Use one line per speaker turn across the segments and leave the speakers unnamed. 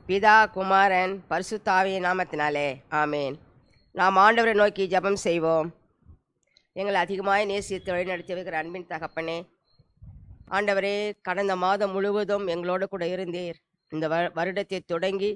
பிதா, குமாரன், பரிசுத்த ஆவியின் நாமத்தினாலே ஆமேன். நாம் ஆண்டவரை நோக்கி ஜெபம் செய்வோம். எங்களை அதிகமாக நேசித்து வழிநடத்தி வைக்கிற அன்பின் தகப்பனே, ஆண்டவரே, கடந்த மாதம் முழுவதும் எங்களோடு கூட இருந்தீர். இந்த வருடத்தை தொடங்கி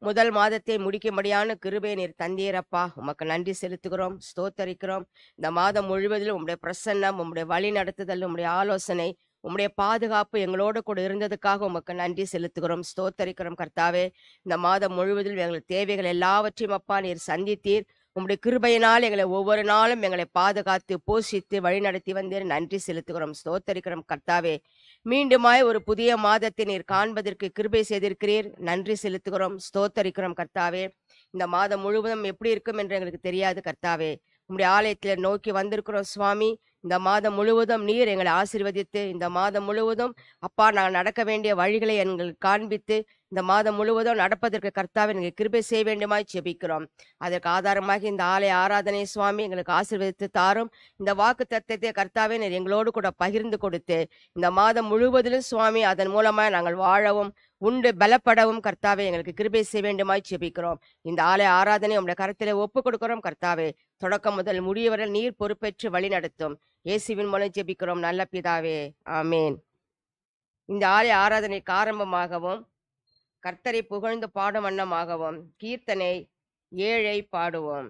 முதல் மாதத்தை முடிக்கும்படியான கிருபை நீர் தந்தீரப்பா. உமக்கு நன்றி செலுத்துகிறோம், ஸ்தோத்தரிக்கிறோம். இந்த மாதம் முழுவதிலும் உம்முடைய பிரசன்னம், உம்முடைய வழி நடத்துதல், உம்முடைய ஆலோசனை, உம்முடைய பாதுகாப்பு எங்களோடு கூட இருந்ததுக்காக உமக்கு நன்றி செலுத்துகிறோம், ஸ்தோத்தரிக்கிறோம். கர்த்தாவே, இந்த மாதம் முழுவதிலும் எங்கள் தேவைகள் எல்லாவற்றையும் அப்பா நீர் சந்தித்தீர். உம்முடைய கிருபையினால் எங்களை ஒவ்வொரு நாளும் எங்களை பாதுகாத்து போஷித்து வழிநடத்தி வந்தீர். நன்றி செலுத்துகிறோம், ஸ்தோத்தரிக்கிறோம். கர்த்தாவே, மீண்டுமாய் ஒரு புதிய மாதத்தை நீர் காண்பதற்கு கிருபை செய்திருக்கிறீர். நன்றி செலுத்துகிறோம், ஸ்தோத்தரிக்கிறோம். கர்த்தாவே, இந்த மாதம் முழுவதும் எப்படி இருக்கும் என்று எங்களுக்கு தெரியாது. கர்த்தாவே, உம்முடைய ஆலயத்தில் நோக்கி வந்திருக்கிறோம் சுவாமி. இந்த மாதம் முழுவதும் நீர் எங்களை ஆசீர்வதித்து, இந்த மாதம் முழுவதும் அப்பா நாங்கள் நடக்க வேண்டிய வழிகளை எங்களுக்கு காண்பித்து, இந்த மாதம் முழுவதும் நடப்பதற்கு கர்த்தாவை எங்களுக்கு கிருபை செய்ய வேண்டுமாய் ஜெபிக்கிறோம். அதற்கு ஆதாரமாக இந்த ஆலய ஆராதனை சுவாமி எங்களுக்கு ஆசீர்வதித்து தாரும். இந்த வாக்கு தத்தத்தை கர்த்தாவை நீர் எங்களோடு கூட பகிர்ந்து கொடுத்து, இந்த மாதம் முழுவதிலும் சுவாமி அதன் மூலமாக நாங்கள் வாழவும் உண்டு பலப்படவும் கர்த்தாவே எங்களுக்கு கிருபை செய்ய வேண்டுமாய் ஜெபிக்கிறோம். இந்த ஆலய ஆராதனை உங்களுடைய கருத்திலே ஒப்பு கொடுக்கிறோம். கர்த்தாவே, தொடக்கம் முதல் முடியவரை நீர் பொறுப்பேற்று வழி நடத்தும். இயேசுவின் மூலம் ஜெபிக்கிறோம் நல்ல பிதாவே, ஆமேன். இந்த ஆலய ஆராதனைக்கு ஆரம்பமாகவும் கர்த்தரை புகழ்ந்து பாடும் வண்ணமாகவும் கீர்த்தனை 7 பாடுவோம்.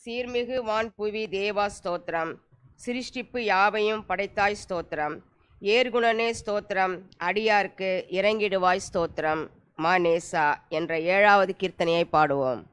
சீர்மிகு வான் புவி தேவா ஸ்தோத்திரம், சிருஷ்டிப்பு யாவையும் படைத்தாய் ஸ்தோத்திரம், ஏர்குணனே ஸ்தோத்திரம், அடியார்க்கு இறங்கிடுவாய் ஸ்தோத்திரம், மானேசா என்ற 7வது கீர்த்தனையை பாடுவோம்.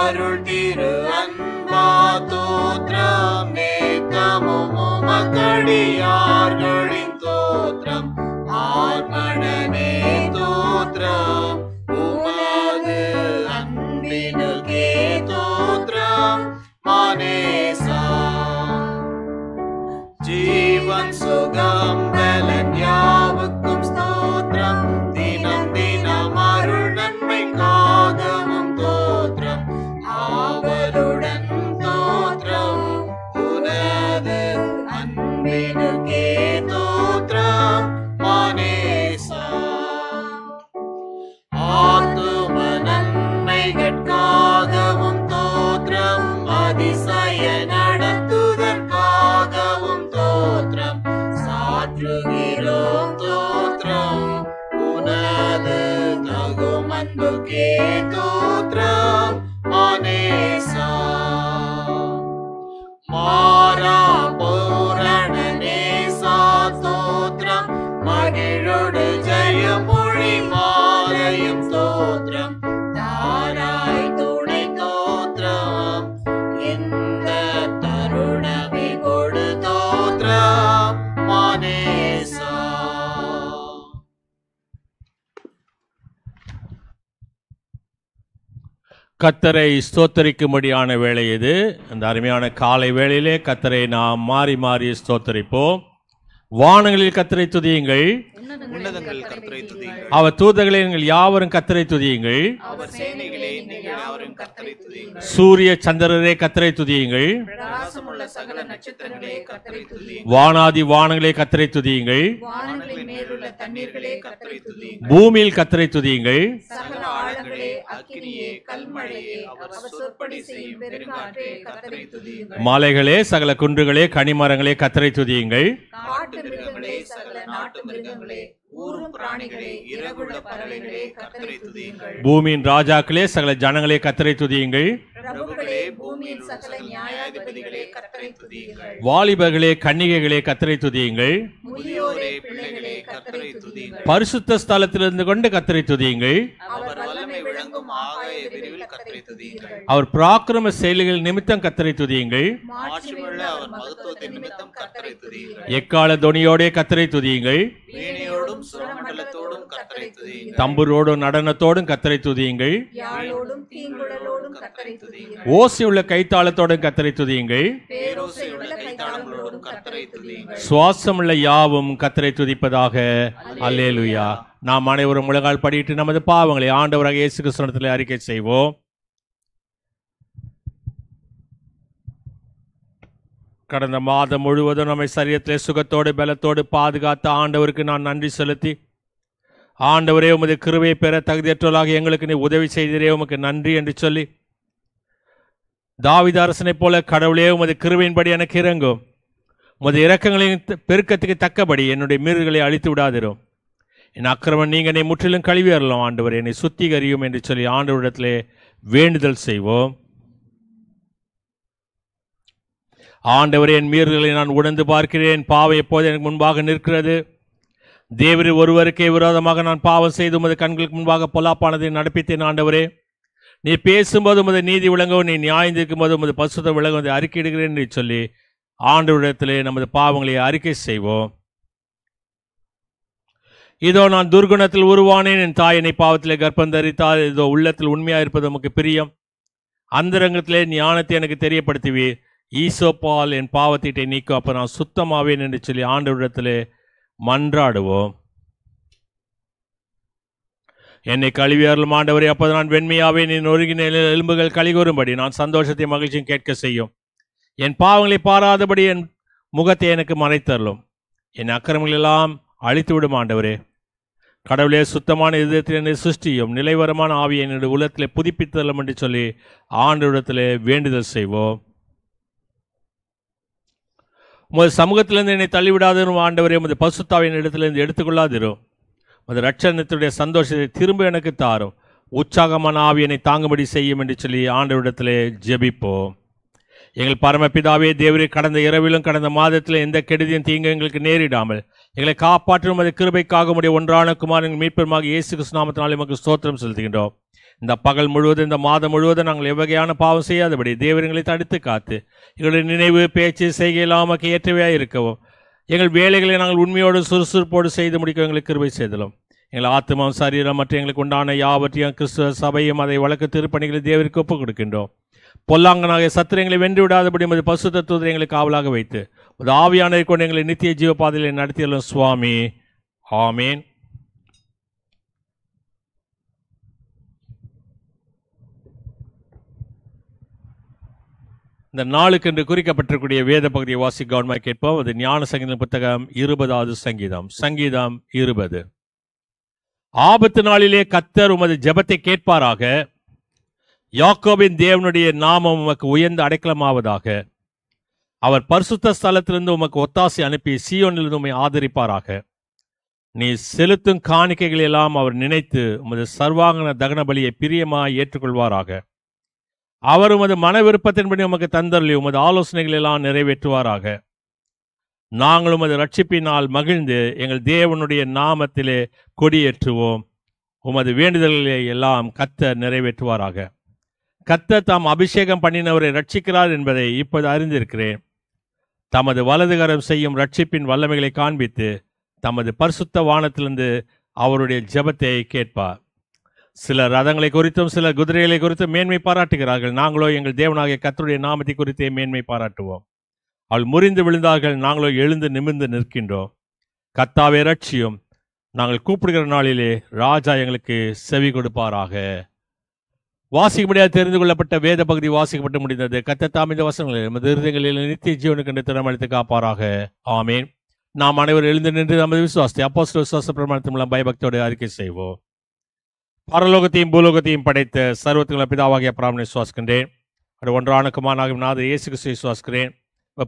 அருள் திரு அன்பா தோத்ரம், நேத்தமும் உமக்கடியார்களின் தோத்ரம், ஆர்மணனே தோத்ரம், உமது அன்பினுக்கே தோத்ரம், மானேசா. ஜீவன் சுகம் பலன் யாவுக்கும் ஸ்தோத்ரம், தினம் தினம் அருள் நன்மைக்காகவும் தோத்ரம், ஆவலுடன் தோத்ரம், உனது அன்பினுக்கே தோத்ரம், மானேசா. ஆத்தும நன்மைகட்காகவும் தோத்ரம், அதிசய நடத்துதற்காகவும் தோத்ரம், சாற்றுகிறோம் தோத்ரம், உனது தகும் அன்புக்கே தோத்ரம், மானேசா. மாறா பூரண நேசா தோத்ரம், மகிழோடு ஜெயமொழி மாலையும் தோத்ரம், தாராய் துணை தோத்ரம், இந்த தருணமே கொடு தோத்ரம், மானேசா.
கர்த்தரை ஸ்தோத்தரிக்கும்படியான வேளை இது. அந்த அருமையான காலை வேளையிலே கர்த்தரை நாம் மாறி மாறி ஸ்தோத்தரிப்போம். வானங்களில் கர்த்தரை துதியுங்கள்,
உன்னதங்கள் கர்த்தரை துதியுங்கள்,
அவர் தூதர்களே நீங்கள் யாவரும் கர்த்தரை துதியுங்கள்,
அவர் சேனைகளே நீங்கள் யாவரும் கர்த்தரை துதியுங்கள்,
சூரிய சந்திரரே கர்த்தரை துதியுங்கள்,
பிரகாசமுள்ள சகல நட்சத்திரங்களே கர்த்தரை துதியுங்கள்,
வானாதி வானங்களே கர்த்தரை துதியுங்கள்,
வானங்களின் மேலுள்ள தண்ணீர்களே கர்த்தரை துதியுங்கள்,
பூமியில் கர்த்தரை துதியுங்கள்,
சகல ஆழங்களே அக்கினியே கல்மழையே அவர் சொற்படி செய்யும் பெருங்காற்றே கர்த்தரை துதியுங்கள்,
மலைகளே சகல குன்றுகளே கனிமரங்களே கர்த்தரை துதியுங்கள்,
காட்டு மிருகங்களே சகல நாட்டு மிருகங்களே ஊரும் பிராணிகளே இறகுள்ள பறவைகளே கர்த்தரை துதியுங்கள்,
பூமியின் ராஜாக்களே சகல ஜனங்களே கர்த்தரை துதியுங்கள்,
பிரபுக்களே பூமியின் சகல நியாயாதிபதிகளே கர்த்தரை துதியுங்கள்,
வாலிபர்களே கன்னிகைகளே கர்த்தரை துதியுங்கள்,
முதியோரே பிள்ளைகளே கர்த்தரை துதியுங்கள்,
பரிசுத்த ஸ்தலத்திலிருந்து கொண்டு கர்த்தரை துதியுங்கள்,
அவர் வல்லமை விளங்க விளங்கும் ஆகாய விரிவில் கர்த்தரை துதியுங்கள்.
அவர் பராக்கிரம செயல்கள் நிமித்தம் கர்த்தரை துதியுங்கள்.
மாட்சியுள்ள அவர் மகத்துவத்தின் நிமித்தம் கர்த்தரை துதியுங்கள்.
எக்கால தொனியோடே கர்த்தரை துதியுங்கள்.
வீணையோடும் சுரமண்டலத்தோடும் கர்த்தரை துதியுங்கள்.
தம்புரோடும் நடனத்தோடும் கர்த்தரை துதியுங்கள்.
யாழோடும் தீங்குழலோடும் கர்த்தரை துதியுங்கள்.
ஓசையுள்ள கைத்தாளத்தோடும் கர்த்தரை துதியுங்கள்.
பேரோசையுள்ள கைத்தாளங்களோடும் கர்த்தரை துதியுங்கள்.
சுவாசமுள்ள யாவும் கர்த்தரை துதிப்பதாக. அல்லேலூயா. நாம் அனைவரும் முழங்கால் படியிட்டு நமது பாவங்களை ஆண்டவராக இயேசு கிறிஸ்துவிடத்தில் அறிக்கை செய்வோம். கடந்த மாதம் முழுவதும் நம்மை சரீரத்திலே சுகத்தோடு பலத்தோடு பாதுகாத்த ஆண்டவருக்கு நான் நன்றி செலுத்தி, ஆண்டவரே உமது கிருபையை பெற தகுதியற்றவர்களாக எங்களுக்கு நீ உதவி செய்தீரே உமக்கு நன்றி என்று சொல்லி, தாவீது அரசனைப் போல கடவுளே உமது கிருபையின்படி எனக்கு இறங்கும், உமது இரக்கங்களின் பெருக்கத்துக்கு தக்கபடி என்னுடைய மீறுகளை அழித்து விடாதிரும், என் அக்கிரமம் நீங்க என்னை முற்றிலும் கழுவி அருளும் ஆண்டவர், என்னை சுத்திகரியும் என்று சொல்லி ஆண்டவரிடத்திலே வேண்டுதல் செய்வோம். ஆண்டவரே, என் மீறுகளை நான் உணர்ந்து பார்க்கிறேன், பாவம் எப்போது எனக்கு முன்பாக நிற்கிறது. தேவரீர் ஒருவருக்கே விரோதமாக நான் பாவம் செய்து உமது கண்களுக்கு முன்பாக பொல்லாப்பானதை நடப்பித்தேன். ஆண்டவரே, நீ பேசும்போது உமது நீதி விளங்கவும், நீ நியாயம் போது உமது பசுத்தம் விளங்குவதை அறிக்கையிடுகிறேன் என்று சொல்லி ஆண்டவரிடத்திலே நமது பாவங்களை அறிக்கை செய்வோம். இதோ நான் துர்குணத்தில் உருவானேன், என் தாய் என்னை பாவத்திலே கர்ப்பம் தரித்தால், இதோ உள்ளத்தில் உண்மையாக இருப்பது உமக்கு பிரியம், அந்தரங்கத்திலே ஞானத்தை எனக்கு தெரியப்படுத்துவீர், ஈசோப்பால் என் பாவத்தீட்டை நீக்கும், அப்போ நான் சுத்தமாவேன் என்று சொல்லி ஆண்டவரிடத்திலே மன்றாடுவோம். என்னை கழுவி அருளும் ஆண்டவரே, அப்போது நான் வெண்மையாவேன், என் ஒருங்கின எலும்புகள் கலிகூறும்படி நான் சந்தோஷத்தை மகிழ்ச்சியும் கேட்க செய்யும், என் பாவங்களை பாராதபடி என் முகத்தை எனக்கு மறைத்தருளும், என் அக்கிரமங்கள் எல்லாம் அழித்து விடும் ஆண்டவரே. கடவுளே, சுத்தமான இதயத்தில் என்னை சிருஷ்டியும், நிலைவரமான ஆவியை என்னுடைய உள்ளத்திலே புதுப்பித்தரலும் என்று சொல்லி ஆண்டவரிடத்திலே வேண்டுதல் செய்வோம். உமது சமூகத்திலிருந்து என்னை தள்ளிவிடாதிரும் ஆண்டவரே, உமது பசுத்தாவின் இடத்திலிருந்து எடுத்துக்கொள்ளாதிரும், உமது ரட்சணத்துடைய சந்தோஷத்தை திரும்ப எனக்கு தாரும், உற்சாகமான ஆவி என்னை தாங்கும்படி செய்யும் என்று சொல்லி ஆண்டவரிடத்திலே ஜெபிப்போம். எங்கள் பரமபிதாவே தேவரே, கடந்த இரவிலும் கடந்த மாதத்தில் எந்த கெடுதியும் தீங்கு எங்களுக்கு நேரிடாமல் எங்களை காப்பாற்றும் அது கிருபைக்காக உடைய ஒன்றான குமாரன் மீட்பெருமாக இயேசு கிறிஸ்து நாமத்தினால் எமக்கு ஸ்தோத்திரம் செலுத்துகின்றோம். இந்த பகல் முழுவதும் இந்த மாதம் முழுவதும் நாங்கள் எவ்வகையான பாவம் செய்யாதபடி தேவர்களை தடுத்து காத்து எங்களுடைய நினைவு பேச்சு செய்கையெல்லாம் நமக்கு ஏற்றவையாக இருக்கவும், எங்கள் வேலைகளை நாங்கள் உண்மையோடு சுறுசுறுப்போடு செய்து முடிக்க எங்களுக்கு கிருபை செய்தலும். எங்கள் ஆத்மாவும் சரீரம் மற்றும் எங்களுக்கு உண்டான யாவற்றையும் கிறிஸ்துவ சபையும் அதை வழக்கு திருப்பணிகளை தேவருக்கு ஒப்புக் கொடுக்கின்றோம். பொல்லாங்கனாக சத்திரங்களை வென்று விடாதபடி உமது பசுத்த தூதரை எங்களுக்கு காவலாக வைத்து உமது ஆவியானவரை கொண்டு எங்களை நித்திய ஜீவ பாதையிலே நடத்தியலும் சுவாமி. ஆமேன். இந்த நாளுக்கு என்று குறிக்கப்பட்டிருக்கூடிய வேத பகுதியை வாசி கவனமாக கேட்போம். அது ஞான சங்கீதம் புத்தகம் 20வது சங்கீதம், சங்கீதம் 20. ஆபத்து நாளிலே கர்த்தர் உமது ஜெபத்தை கேட்பாராக, யாக்கோபின் தேவனுடைய நாமம் உமக்கு உயர்ந்த அடைக்கலமாவதாக. அவர் பரிசுத்த ஸ்தலத்திலிருந்து உமக்கு ஒத்தாசை அனுப்பி சீயோனிலிருந்து உம்மை ஆதரிப்பாராக. நீ செலுத்தும் காணிக்கைகள் எல்லாம் அவர் நினைத்து உமது சர்வாங்கன தகன பலியை பிரியமாய் ஏற்றுக்கொள்வாராக. அவர் உமது மன விருப்பத்தின்படி உமக்கு தந்தருளி உமது ஆலோசனைகள் எல்லாம் நிறைவேற்றுவாராக. நாங்கள் உமது ரட்சிப்பினால் மகிழ்ந்து எங்கள் தேவனுடைய நாமத்திலே கொடியேற்றுவோம். உமது வேண்டுதல்களை எல்லாம் கர்த்தர் நிறைவேற்றுவாராக. கர்த்தர் தாம் அபிஷேகம் பண்ணினவரை ரட்சிக்கிறார் என்பதை இப்போது அறிந்திருக்கிறேன். தமது வலதுகரம் செய்யும் ரட்சிப்பின் வல்லமைகளை காண்பித்து தமது பரிசுத்த வானத்திலிருந்து அவருடைய ஜெபத்தை கேட்பார். சிலர் ரதங்களை குறித்தும் சிலர் குதிரைகளை குறித்தும் மேன்மை பாராட்டுகிறார்கள். நாங்களோ எங்கள் தேவனாகிய கர்த்தருடைய நாமத்தை குறித்தே மேன்மை பாராட்டுவோம். அவள் முறிந்து விழுந்தார்கள், நாங்களோ எழுந்து நிமிர்ந்து நிற்கின்றோம். கர்த்தாவே ரட்சியும், நாங்கள் கூப்பிடுகிற நாளிலே ராஜா எங்களுக்கு செவி கொடுப்பாராக. வாசிக்க முடியாது தெரிந்து கொள்ளப்பட்ட வேத பகுதி வாசிக்கப்பட்டு முடிந்தது. கர்த்தர் தாம் இந்த வசனங்களை நமது இருதயங்களில் நித்திய ஜீவனுக்கு என்று திறமளித்து காப்பாராக. ஆமேன். நாம் அனைவரும் எழுந்து நின்று நமது விசுவாசத்தை அப்போஸ்தலர் விசுவாச பிரமாணத்தின் மூலம் பயபக்தியோடு அறிக்கை செய்வோம். பரலோகத்தையும் பூலோகத்தையும் படைத்த சர்வத்துள்ள பிதாவாகிய பிராமணனை விசுவாசிக்கின்றேன். அது ஒன்றான குமாரனாகிய நாதர் இயேசு கிறிஸ்துவை விசுவாசிக்கிறேன்.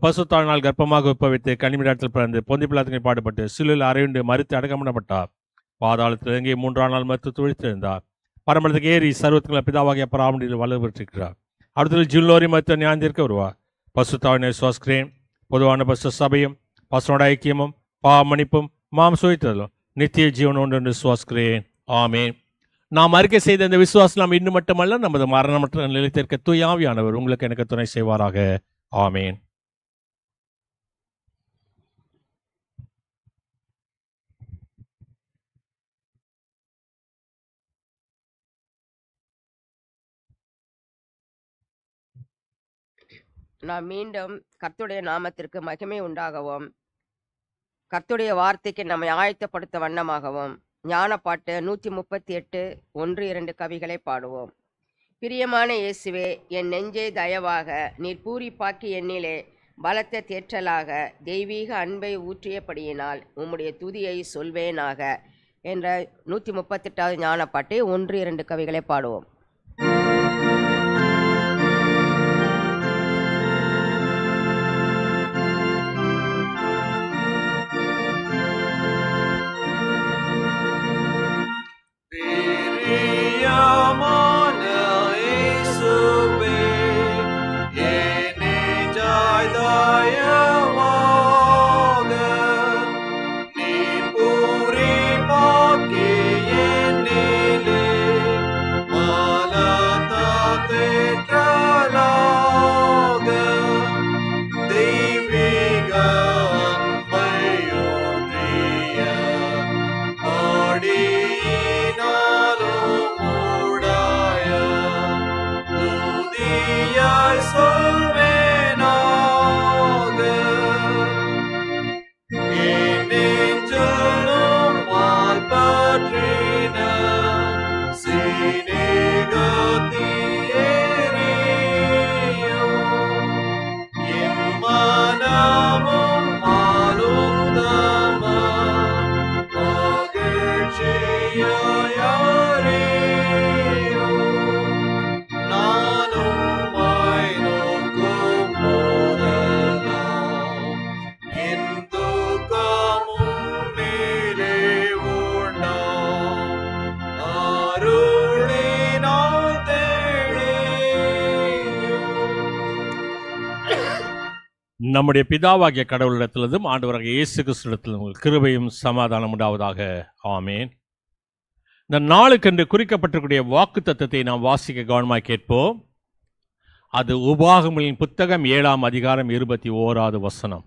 பசுத்தாவினால் கர்ப்பமாக உட்பவித்து கன்னிமிடத்தில் பிறந்து பொந்தி பிலாத்துக்கு பாடுபட்டு சிலுவையில் அறையுண்டு மரித்து அடக்கம் பண்ணப்பட்டார். பாதாளத்தில் இறங்கி 3ஆம் நாள் மரித்து துழித்திருந்தார். பரமளத்துக்கு ஏறி சர்வத்துள்ள பிதாவாகிய பிராமணனில் வலு பெற்றிருக்கிறார். அடுத்தது ஜூன்லோரி மருத்துவ ஞானத்திற்கு வருவார். பசுத்தாவினை விசுவாசிக்கிறேன். பொதுவான பசு சபையும் பசுனோட ஐக்கியமும் பாவமன்னிப்பும் மாம்சம் வைத்ததும் நித்திய ஜீவன் ஒன்று என்று விசுவாசிக்கிறேன். ஆமேன். நாம் அறிக்கை செய்த இந்த விசுவாசம் நாம் இன்னும் மட்டுமல்ல, நமது மரணமற்ற நிலைத்திருக்க தூய ஆவியானவர் உங்களுக்கு எனக்கு துணை செய்வாராக. ஆமேன்.
நாம் மீண்டும் கர்த்தருடைய நாமத்திற்கு மகிமை உண்டாகவும் கர்த்தருடைய வார்த்தைக்கு நம்மை ஆயத்தப்படுத்த வண்ணமாகவும் ஞானப்பாட்டு 138 1-2 கவிகளை பாடுவோம். பிரியமான இயேசுவே, என் நெஞ்சை தயவாக நீர் பூரிப்பாக்கி என்னிலே பலத்த தேற்றலாக தெய்வீக அன்பை ஊற்றியபடியினால் உம்முடைய துதியை சொல்வேனாக என்ற 138வது ஞானப்பாட்டு 1-2 கவிகளை பாடுவோம்.
நம்முடைய பிதாவாகிய கடவுளிடத்திலும் ஆண்டவராகிய இயேசு கிறிஸ்துவிடத்திலும் கிருபையும் சமாதானம் உண்டாவதாக. ஆமேன். இந்த நாளுக்கென்று குறிக்கப்பட்டிருக்கூடிய வாக்கு தத்தத்தை நாம் வாசிக்க கவனமாக கேட்போம். அது உபாகமங்களின் புத்தகம் 7ஆம் அதிகாரம் 21வது வசனம்.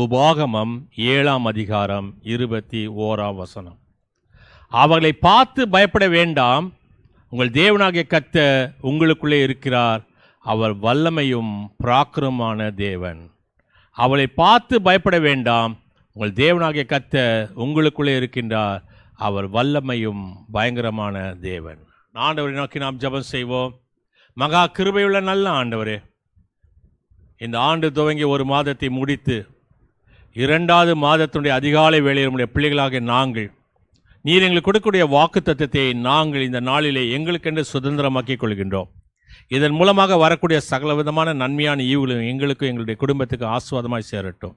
உபாகமம் 7ஆம் அதிகாரம் 21ஆம் வசனம். அவர்களை பார்த்து பயப்பட வேண்டாம், உங்கள் தேவனாகிய கர்த்தர் உங்களுக்குள்ளே இருக்கிறார், அவர் வல்லமையும் பராக்கிரமமான தேவன். அவளை பார்த்து பயப்பட வேண்டாம், உங்கள் தேவனாகிய கர்த்தர் உங்களுக்குள்ளே இருக்கின்றார், அவர் வல்லமையும் பயங்கரமான தேவன். ஆண்டவரை நோக்கி நாம் ஜெபம் செய்வோம். மகா கிருபையுள்ள நல்ல ஆண்டவரே, இந்த ஆண்டு துவங்கி ஒரு மாதத்தை முடித்து 2வது மாதத்தினுடைய அதிகாலை வேளையில் நம்முடைய பிள்ளைகளாக நாங்கள் நீர் எங்களுக்கு கொடுக்கக்கூடிய வாக்கு தத்தத்தை நாங்கள் இந்த நாளிலே எங்களுக்கென்று சுதந்திரமாக்கிக் கொள்கின்றோம். இதன் மூலமாக வரக்கூடிய சகல விதமான நன்மையான ஈவுகளும் எங்களுக்கும் எங்களுடைய குடும்பத்துக்கு ஆசுவாதமாய் சேரட்டும்.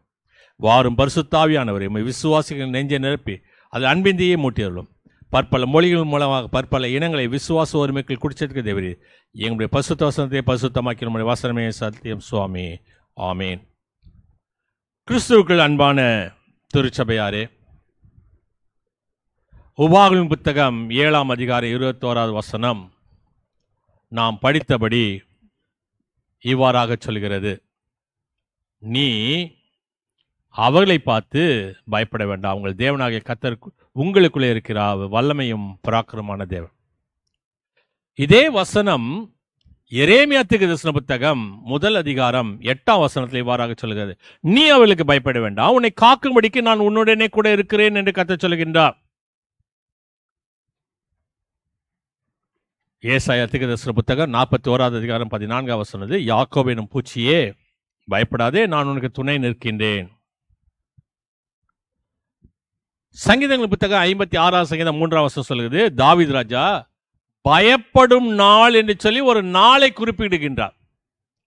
வாரும் பரிசுத்த ஆவியானவரே, உம்மை விசுவாசிகள் நெஞ்சை நிரப்பி அது அன்பிந்தியே மூட்டியருளும். பற்பல மொழிகள் மூலமாக பற்பல இனங்களை விசுவாச ஒருமைக்குள் குடிச்சதுக்கு தேவரே, எங்களுடைய பரிசுத்த வசனத்தை பரிசுத்தமாக்கி நம்முடைய வசனமே சத்தியம் சுவாமி. ஆமேன். கிறிஸ்துவுக்குள் அன்பான திருச்சபையாரே, உபாகமம் புத்தகம் 7ஆம் அதிகாரம் 21வது வசனம் நாம் படித்தபடி இவ்வாறாக சொல்கிறது. நீ அவர்களை பார்த்து பயப்பட வேண்டாம், உங்கள் தேவனாகிய கர்த்தர் உங்களுக்குள்ளே இருக்கிறார், வல்லமையும் பராக்கிரமமான தேவன். இதே வசனம் எரேமியா தீர்க்கதரிசன புத்தகம் 1 அதிகாரம் 8ஆம் வசனத்தில் இவ்வாறாக சொல்கிறது. நீ அவர்களுக்கு பயப்பட வேண்டாம், உன்னை காக்கும்படிக்கு நான் உன்னுடனே கூட இருக்கிறேன் என்று கர்த்தர் சொல்கின்றார். ஏசாயா தீர்க்கதரிசன புத்தகம் 41வது அதிகாரம் 14ஆம் வசனம், யாக்கோபு எனும் பூச்சியே பயப்படாதே, நான் உனக்கு துணை நிற்கின்றேன். சங்கீதங்கள் புத்தகம் 56ஆம் சங்கீதம் 3ஆம் வசனம் சொல்கிறது, தாவீது ராஜா பயப்படும் நாள் என்று சொல்லி ஒரு நாளை குறிப்பிடுகின்றார்.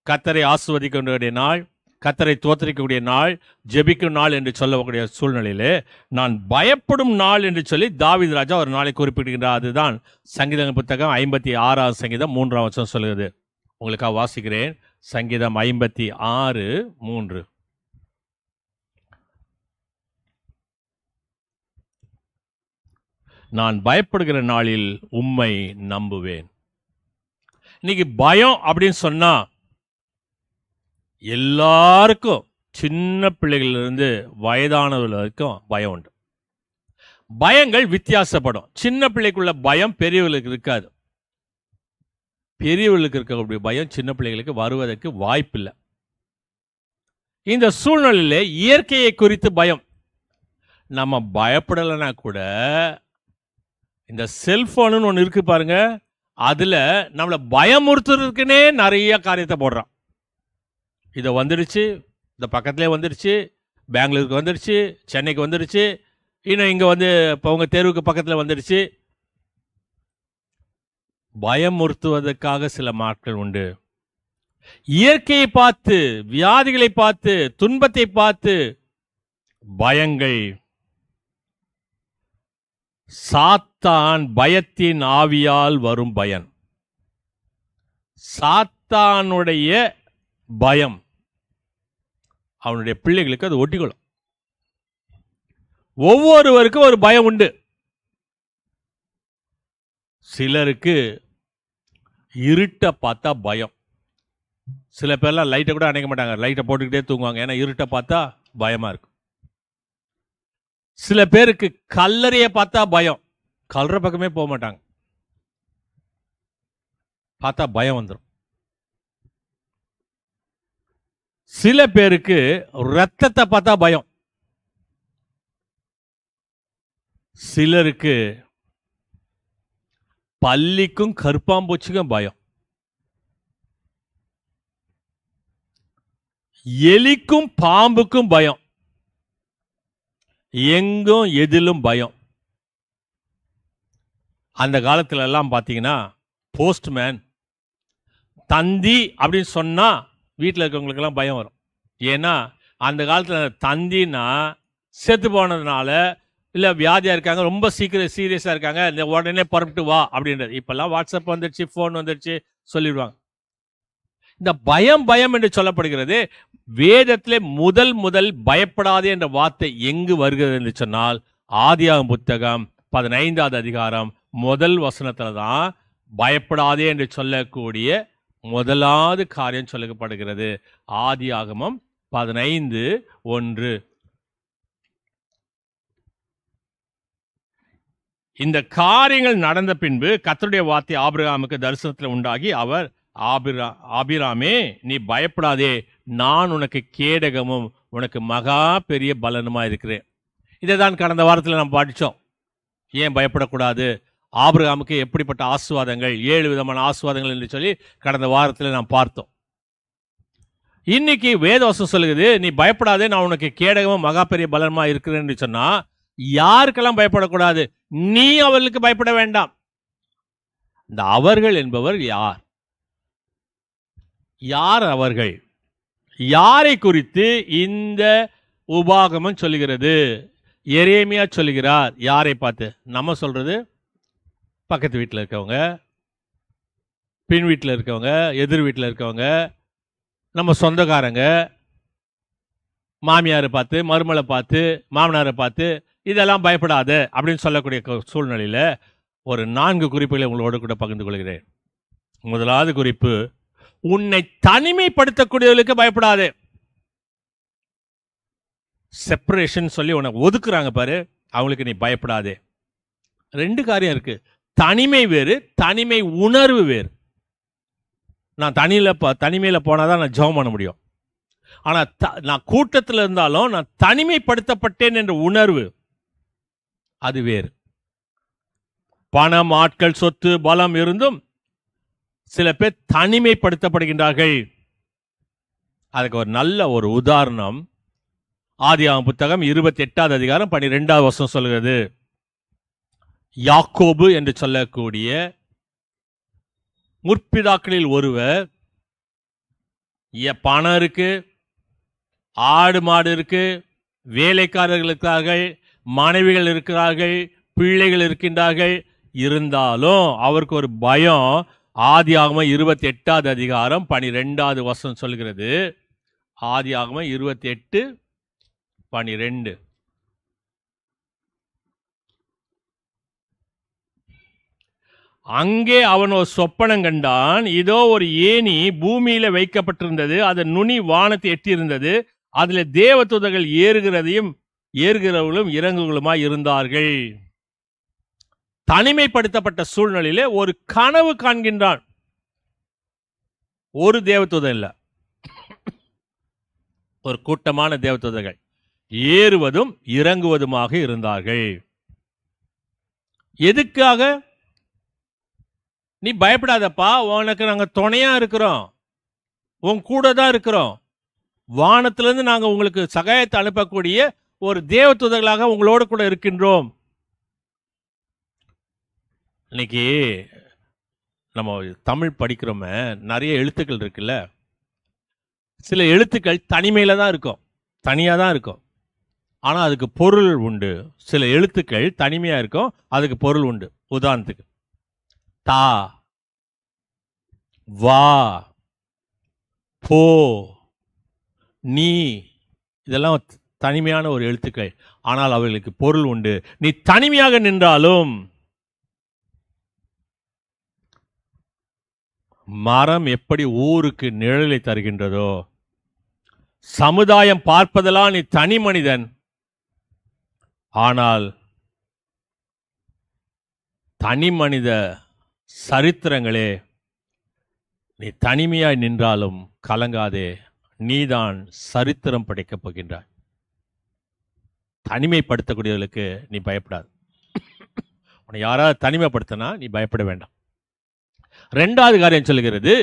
கர்த்தரை ஆசீர்வதிக்கக்கூடிய நாள், கர்த்தரை தோத்தரிக்கக்கூடிய நாள், ஜெபிக்கும் நாள் என்று சொல்லக்கூடிய சூழ்நிலையிலே நான் பயப்படும் நாள் என்று சொல்லி தாவீது ராஜா ஒரு நாளை குறிப்பிடுகின்றார். அதுதான் சங்கீதங்கள் புத்தகம் 56ஆம் சங்கீதம் 3ஆம் வசனம் சொல்கிறது. உங்களுக்காக வாசிக்கிறேன். சங்கீதம் 56:3. நான் பயப்படுகிற நாளில் உம்மை நம்புவேன். இன்னைக்கு பயம் அப்படின்னு சொன்னா எல்லாருக்கும், சின்ன பிள்ளைகளிலிருந்து வயதானவர்கள் வரைக்கும் பயம் உண்டு. பயங்கள் வித்தியாசப்படும். சின்ன பிள்ளைக்குள்ள பயம் பெரியவர்களுக்கு இருக்காது. பெரியவர்களுக்கு இருக்கக்கூடிய பயம் சின்ன பிள்ளைகளுக்கு வருவதற்கு வாய்ப்பில்லை. இந்த சூழ்நிலையில இயற்கையை குறித்து பயம். நம்ம பயப்படலைன்னா கூட இந்த செல்போனு ஒன்று இருக்கு பாருங்க, அதுல நம்மளை பயமுறுத்துறதுக்குன்னே நிறைய காரியத்தை போடுறான். இதை வந்துடுச்சு, இந்த பக்கத்திலே வந்துடுச்சு, பெங்களூருக்கு வந்துடுச்சு, சென்னைக்கு வந்துடுச்சு, இன்னும் இங்கே வந்து இப்போ உங்கள் தெருவுக்கு பக்கத்தில் வந்துடுச்சு. பயமுறுத்துவதற்காக சில நாட்கள் உண்டு. இயற்கையை பார்த்து, வியாதிகளை பார்த்து, துன்பத்தை பார்த்து பயங்கள். சாத்தான் பயத்தின் ஆவியால் வரும் பயம். சாத்தானுடைய பயம் அவனுடைய பிள்ளைகளுக்கு அது ஒட்டிக்கொள்ளும். ஒவ்வொருவருக்கும் ஒரு பயம் உண்டு. சிலருக்கு இருட்டை பார்த்தா பயம். சில பேர்லாம் லைட்டை கூட அணைக்க மாட்டாங்க, லைட்டை போட்டுக்கிட்டே தூங்குவாங்க, ஏன்னா இருட்டை பார்த்தா பயமா இருக்கும். சில பேருக்கு கல்லறையை பார்த்தா பயம், கல்லறை பக்கமே போக மாட்டாங்க, பார்த்தா பயம் வந்துடும். சில பேருக்கு ரத்தத்தை பார்த்தா பயம். சிலருக்கு பல்லிக்கும் கருப்பாம்பூச்சிக்கும் பயம். எலிக்கும் பாம்புக்கும் பயம். எங்கும் எதிலும் பயம். அந்த காலத்துல எல்லாம் பார்த்தீங்கன்னா போஸ்ட்மேன், தந்தி அப்படின்னு சொன்னா வீட்டில் இருக்கவங்களுக்கெல்லாம் பயம் வரும். ஏன்னா அந்த காலத்தில் தந்தின்னா செத்து போனதுனால, இல்லை வியாதியாக இருக்காங்க, ரொம்ப சீரியஸாக இருக்காங்க, இந்த உடனே புறப்பட்டு வா அப்படின்றது. இப்போல்லாம் வாட்ஸ்அப் வந்துடுச்சு, ஃபோன் வந்துடுச்சு, சொல்லிடுவாங்க. இந்த பயம் பயம் என்று சொல்லப்படுகிறது. வேதத்திலே முதல் பயப்படாதே என்ற வார்த்தை எங்கு வருகிறது என்று சொன்னால், ஆதியாகமம் புத்தகம் 15வது அதிகாரம் முதல் வசனத்தில் தான் பயப்படாதே என்று சொல்லக்கூடிய முதலாவது காரியம் சொல்லப்படுகிறது. ஆதியாகமம் 15:1. இந்த காரியங்கள் நடந்த பின்பு கர்த்தருடைய வார்த்தை ஆபிரகாமுக்கு தரிசனத்தில் உண்டாகி, அவர் ஆபிராமே, நீ பயப்படாதே, நான் உனக்கு கேடகமும் உனக்கு மகா பெரிய பலனுமா இருக்கிறேன். இதை தான் கடந்த வாரத்தில் நாம் படித்தோம். ஏன் பயப்படக்கூடாது, ஆபிரகாமுக்கு எப்படிப்பட்ட ஆசீர்வாதங்கள், 7 விதமான ஆசீர்வாதங்கள் என்று சொல்லி கடந்த வாரத்தில் நாம் பார்த்தோம். இன்னைக்கு வேதவசனம் சொல்லுகிறது, நீ பயப்படாதே, நான் உனக்கு கேடகமும் மகா பெரிய பலனுமா இருக்கிறேன்னு சொன்னா யாருக்கெல்லாம் பயப்படக்கூடாது? நீ அவர்களுக்கு பயப்பட வேண்டாம். இந்த அவர்கள் என்பவர் யார்? யார் அவர்கள்? யாரை குறித்து இந்த உபாகமம் சொல்லுகிறது? எரேமியா சொல்லுகிறார். யாரை பார்த்து? நம்ம சொல்றது பக்கத்து வீட்டில் இருக்கவங்க, பின் வீட்டில் இருக்கவங்க, எதிர் வீட்டில் இருக்கவங்க, நம்ம சொந்தக்காரங்க, மாமியாரை பார்த்து, மருமலை பார்த்து, மாமனாரை பார்த்து, இதெல்லாம் பயப்படாத அப்படின்னு சொல்லக்கூடிய சூழ்நிலையில் ஒரு 4 குறிப்புகளை உங்களோடு கூட பகிர்ந்து கொள்கிறேன். முதலாவது குறிப்பு, உன்னை தனிமைப்படுத்தக்கூடியவர்களுக்கு பயப்படாதே. செப்பரேஷன் சொல்லி உன்னை ஒதுக்குறாங்க பாரு, அவங்களுக்கு நீ பயப்படாதே. 2 காரியம் இருக்கு. தனிமை வேறு, தனிமை உணர்வு வேறு. நான் தனிமையில போனாதான் நான் ஜெபம் பண்ண முடியும். ஆனா நான் கூட்டத்தில் இருந்தாலும் நான் தனிமைப்படுத்தப்பட்டேன் என்ற உணர்வு, அது வேறு. பணம், ஆட்கள், சொத்து, பலம் இருந்தும் சில பேர் தனிமைப்படுத்தப்படுகின்றார்கள். அதுக்கு ஒரு நல்ல ஒரு உதாரணம் ஆதியாகமம் புத்தகம் 28வது அதிகாரம் 12வது வசனம் சொல்கிறது. யாக்கோபு என்று சொல்லக்கூடிய முற்பிதாக்களில் ஒருவர், பணம் இருக்கு, ஆடு மாடு இருக்கு, வேலைக்காரர்கள் இருக்கிறார்கள், மனைவிகள் இருக்கிறார்கள், பிள்ளைகள் இருக்கின்றார்கள், இருந்தாலும் அவருக்கு ஒரு பயம். ஆதியாகமம் 28வது அதிகாரம் 12வது வசனம் சொல்கிறது. ஆதியாகமம் 28:12. அங்கே அவன் ஒரு சொப்பனம் கண்டான். இதோ ஒரு ஏணி பூமியில வைக்கப்பட்டிருந்தது, அதன் நுனி வானத்தை எட்டியிருந்தது. அதுல தேவதூதர்கள் ஏறுகிறவர்களும் இறங்குகளுமாய் இருந்தார்கள். தனிமைப்படுத்தப்பட்ட சூழ்நிலையிலே ஒரு கனவு காண்கின்றான். ஒரு தேவதூதன் இல்ல, ஒரு கூட்டமான தேவதூதர்கள் ஏறுவதும் இறங்குவதுமாக இருந்தார்கள். எதுக்காக? நீ பயப்படாதப்பா, உனக்கு நாங்க துணையா இருக்கிறோம், உன் கூட தான் இருக்கிறோம். வானத்திலிருந்து நாங்க உங்களுக்கு சகாயத்தை அனுப்பக்கூடிய ஒரு தேவதூதர்களாக உங்களோடு கூட இருக்கின்றோம். இன்னைக்கு நம்ம தமிழ் படிக்கிறோமே, நிறைய எழுத்துக்கள் இருக்குல்ல. சில எழுத்துக்கள் தனிமையில தான் இருக்கும், தனியா தான் இருக்கும், ஆனா அதுக்கு பொருள் உண்டு. சில எழுத்துக்கள் தனிமையா இருக்கும், அதுக்கு பொருள் உண்டு. உதாரணத்துக்கு தா, வா, போ, நீ, இதெல்லாம் தனிமையான ஒரு எழுத்துக்கள், ஆனால் அவர்களுக்கு பொருள் உண்டு. நீ தனிமையாக நின்றாலும் மரம் எப்படி ஊருக்கு நிழலை தருகின்றதோ, சமுதாயம் பார்ப்பதெல்லாம் நீ தனி மனிதன், ஆனால் தனி மனித சரித்திரங்களே, நீ தனிமையாய் நின்றாலும் கலங்காதே, நீதான் சரித்திரம் படைக்கப் போகின்றாய். தனிமைப்படுத்தக்கூடியவர்களுக்கு நீ பயப்படாது. உன்னை யாராவது தனிமைப்படுத்தினா நீ பயப்பட வேண்டாம். ரெண்டாவது காரியம் சொல்லுகிறது,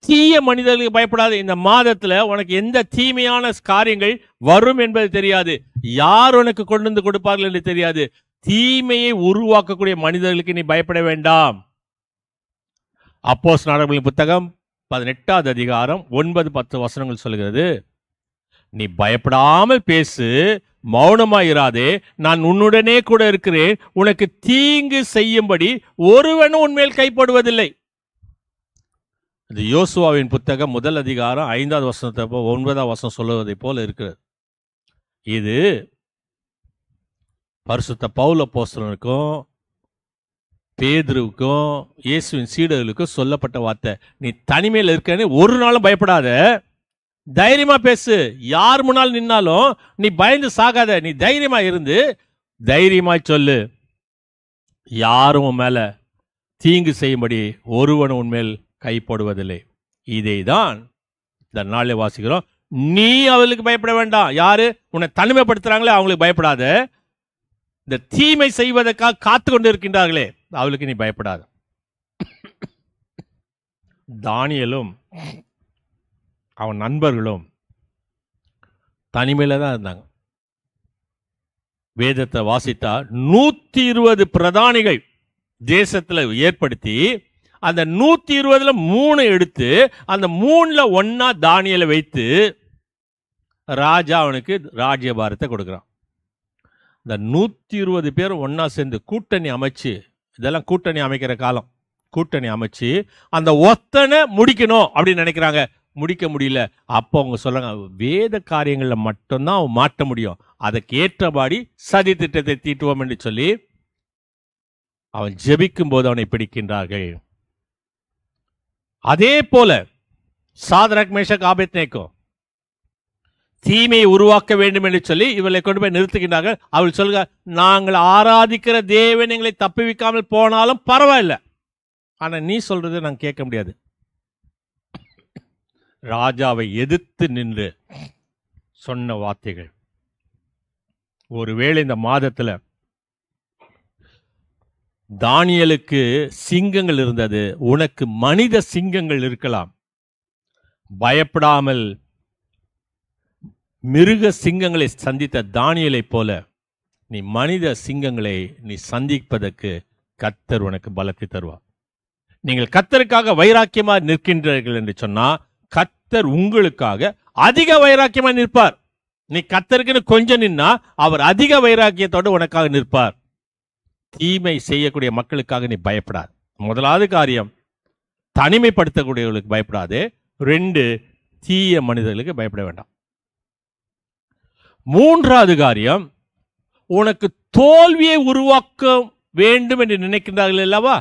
தீய மனிதர்களுக்கு பயப்படாது. இந்த மாதத்துல உனக்கு எந்த தீமையான காரியங்கள் வரும் என்பது தெரியாது, யார் உனக்கு கொண்டு வந்து கொடுப்பார்கள் என்று தெரியாது. தீமையை உருவாக்கக்கூடிய மனிதர்களுக்கு நீ பயப்பட வேண்டாம். அப்போஸ்தலர்களின் புத்தகம் 18வது அதிகாரம் 9-10 வசனங்கள் சொல்கிறது, நீ பயப்படாமல் பேசு, மௌனமாயிராதே, நான் உன்னுடனே கூட இருக்கிறேன், உனக்கு தீங்கு செய்யும்படி ஒருவனும் உன்மேல் கைப்படுவதில்லை. இது யோசுவாவின் புத்தகம் 1 அதிகாரம் 5வது வசனத்தை 9வது வசனம் சொல்லுவதை போல இருக்கிறது. இது பரிசுத்த பவுல் அப்போஸ்தலனுக்கும் பேதுருவுக்கும் இயேசுவின் சீடர்களுக்கும் சொல்லப்பட்ட வார்த்தை. நீ தனிமையில் இருக்கன்னு ஒரு நாளும் பயப்படாத, தைரியமா பேசு. யார் முன்னால் நின்னாலும் நீ பயந்து சாகாத, நீ தைரியமா இருந்து தைரியமாய் சொல்லு. யாரும் உன் மேல தீங்கு செய்யும்படி ஒருவன் உன்மேல் கை போடுவதில்லை. இதை தான் இந்த நாளில் வாசிக்கிறோம். நீ அவளுக்கு பயப்பட வேண்டாம். யாரு உன்னை தனிமைப்படுத்துறாங்களே அவங்களுக்கு பயப்படாத. இந்த தீமை செய்வதற்காக காத்து கொண்டு இருக்கின்றார்களே அவளுக்கு நீ பயப்படாத. தானியேலும் அவன் நண்பர்களும் தனிமையில தான் இருந்தாங்க. வேதத்தை வாசித்தா 120 பிரதானிகள் தேசத்துல ஏற்படுத்தி, அந்த 120ல 3 எடுத்து அந்த 3ல ஒன்னா தானியேலை வைத்து ராஜா அவனுக்கு ராஜ்யபாரத்தை கொடுக்குறான். இந்த 120 பேர் ஒன்னா சேர்ந்து கூட்டணி அமைச்சு, இதெல்லாம் கூட்டணி அமைக்கிற காலம், கூட்டணி அமைச்சு அந்த ஒத்தனை முடிக்கணும் அப்படின்னு நினைக்கிறாங்க. முடிக்க முடியல. அப்போ அவங்க சொல்றாங்க, வேத காரியங்கள்ல மட்டும்தான் அவன் மாட்ட முடியும், அதற்கு ஏற்றபடி சதி திட்டத்தை தீட்டுவோம் என்று சொல்லி அவன் ஜெபிக்கும் போது அவனை பிடிக்கின்றார்கள். அதே போல சாத்ராக் மேஷாக் ஆபேத்நேகோ தீமையை உருவாக்க வேண்டும் என்று சொல்லி இவளை கொண்டு போய் நிறுத்துகின்றார்கள். அவள் சொல்லுங்க, நாங்கள் ஆராதிக்கிற தேவன் எங்களை தப்புவிக்காமல் போனாலும் பரவாயில்ல, ஆனா நீ சொல்றது நாங்கள் கேட்க முடியாது. ராஜாவை எதிர்த்து நின்று சொன்ன வார்த்தைகள். ஒருவேளை இந்த மாதத்துல தானியேலுக்கு சிங்கங்கள் இருந்தது, உனக்கு மனித சிங்கங்கள் இருக்கலாம். பயப்படாமல் மிருக சிங்கங்களை சந்தித்த தானியேலை போல நீ மனித சிங்கங்களை நீ சந்திப்பதற்கு கர்த்தர் உனக்கு பலத்தை தருவார். நீங்கள் கர்த்தருக்காக வைராக்கியமா நிற்கின்றீர்கள் என்று சொன்னா கர்த்தர் உங்களுக்காக அதிக வைராக்கியமா நிற்பார். நீ கர்த்தருக்குன்னு கொஞ்சம் நின்னா அவர் அதிக வைராக்கியத்தோடு உனக்காக நிற்பார். தீமை செய்யக்கூடிய மக்களுக்காக நீ பயப்படாது. முதலாவது காரியம், தனிமைப்படுத்தக்கூடியவர்களுக்கு பயப்படாது. 2, தீய மனிதர்களுக்கு பயப்பட வேண்டாம். 3வது காரியம், உனக்கு தோல்வியை உருவாக்க வேண்டும் என்று நினைக்கின்றார்கள் அல்லவா,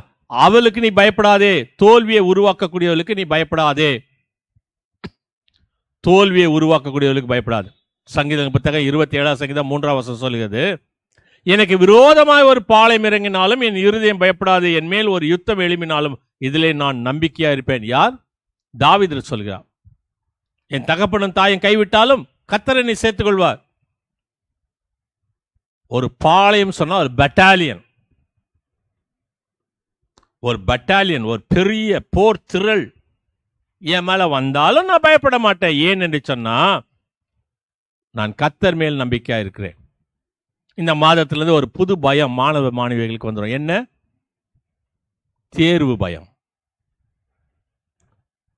அவளுக்கு நீ பயப்படாதே. தோல்வியை உருவாக்கக்கூடியவளுக்கு நீ பயப்படாதே. தோல்வியை உருவாக்கக்கூடியவளுக்கு பயப்படாது. சங்கீதம் புத்தகம் 27 சங்கீதம் 3 வசனம் சொல்லுகிறது, எனக்கு விரோதமாய் ஒரு பாளையம் இறங்கினாலும் என் இருதயம் பயப்படாது, என் மேல் ஒரு யுத்தம் எழுப்பினாலும் இதிலே நான் நம்பிக்கையா இருப்பேன். யார்? தாவீது சொல்கிறார். என் தகப்பனும் தாயும் கைவிட்டாலும் கர்த்தர் என்னை சேர்த்துக் கொள்வார். ஒரு பாளையம் சொன்னா ஒரு பட்டாலியன், ஒரு பெரிய போர் திரள் என் மேல வந்தாலும் நான் பயப்பட மாட்டேன். ஏன் என்று சொன்னா நான் கர்த்தர் மேல் நம்பிக்கையா இருக்கிறேன். இந்த மாதத்திலிருந்து ஒரு புது பயம் மாணவ மாணவிகளுக்கு வந்துடும். என்ன? தேர்வு பயம்.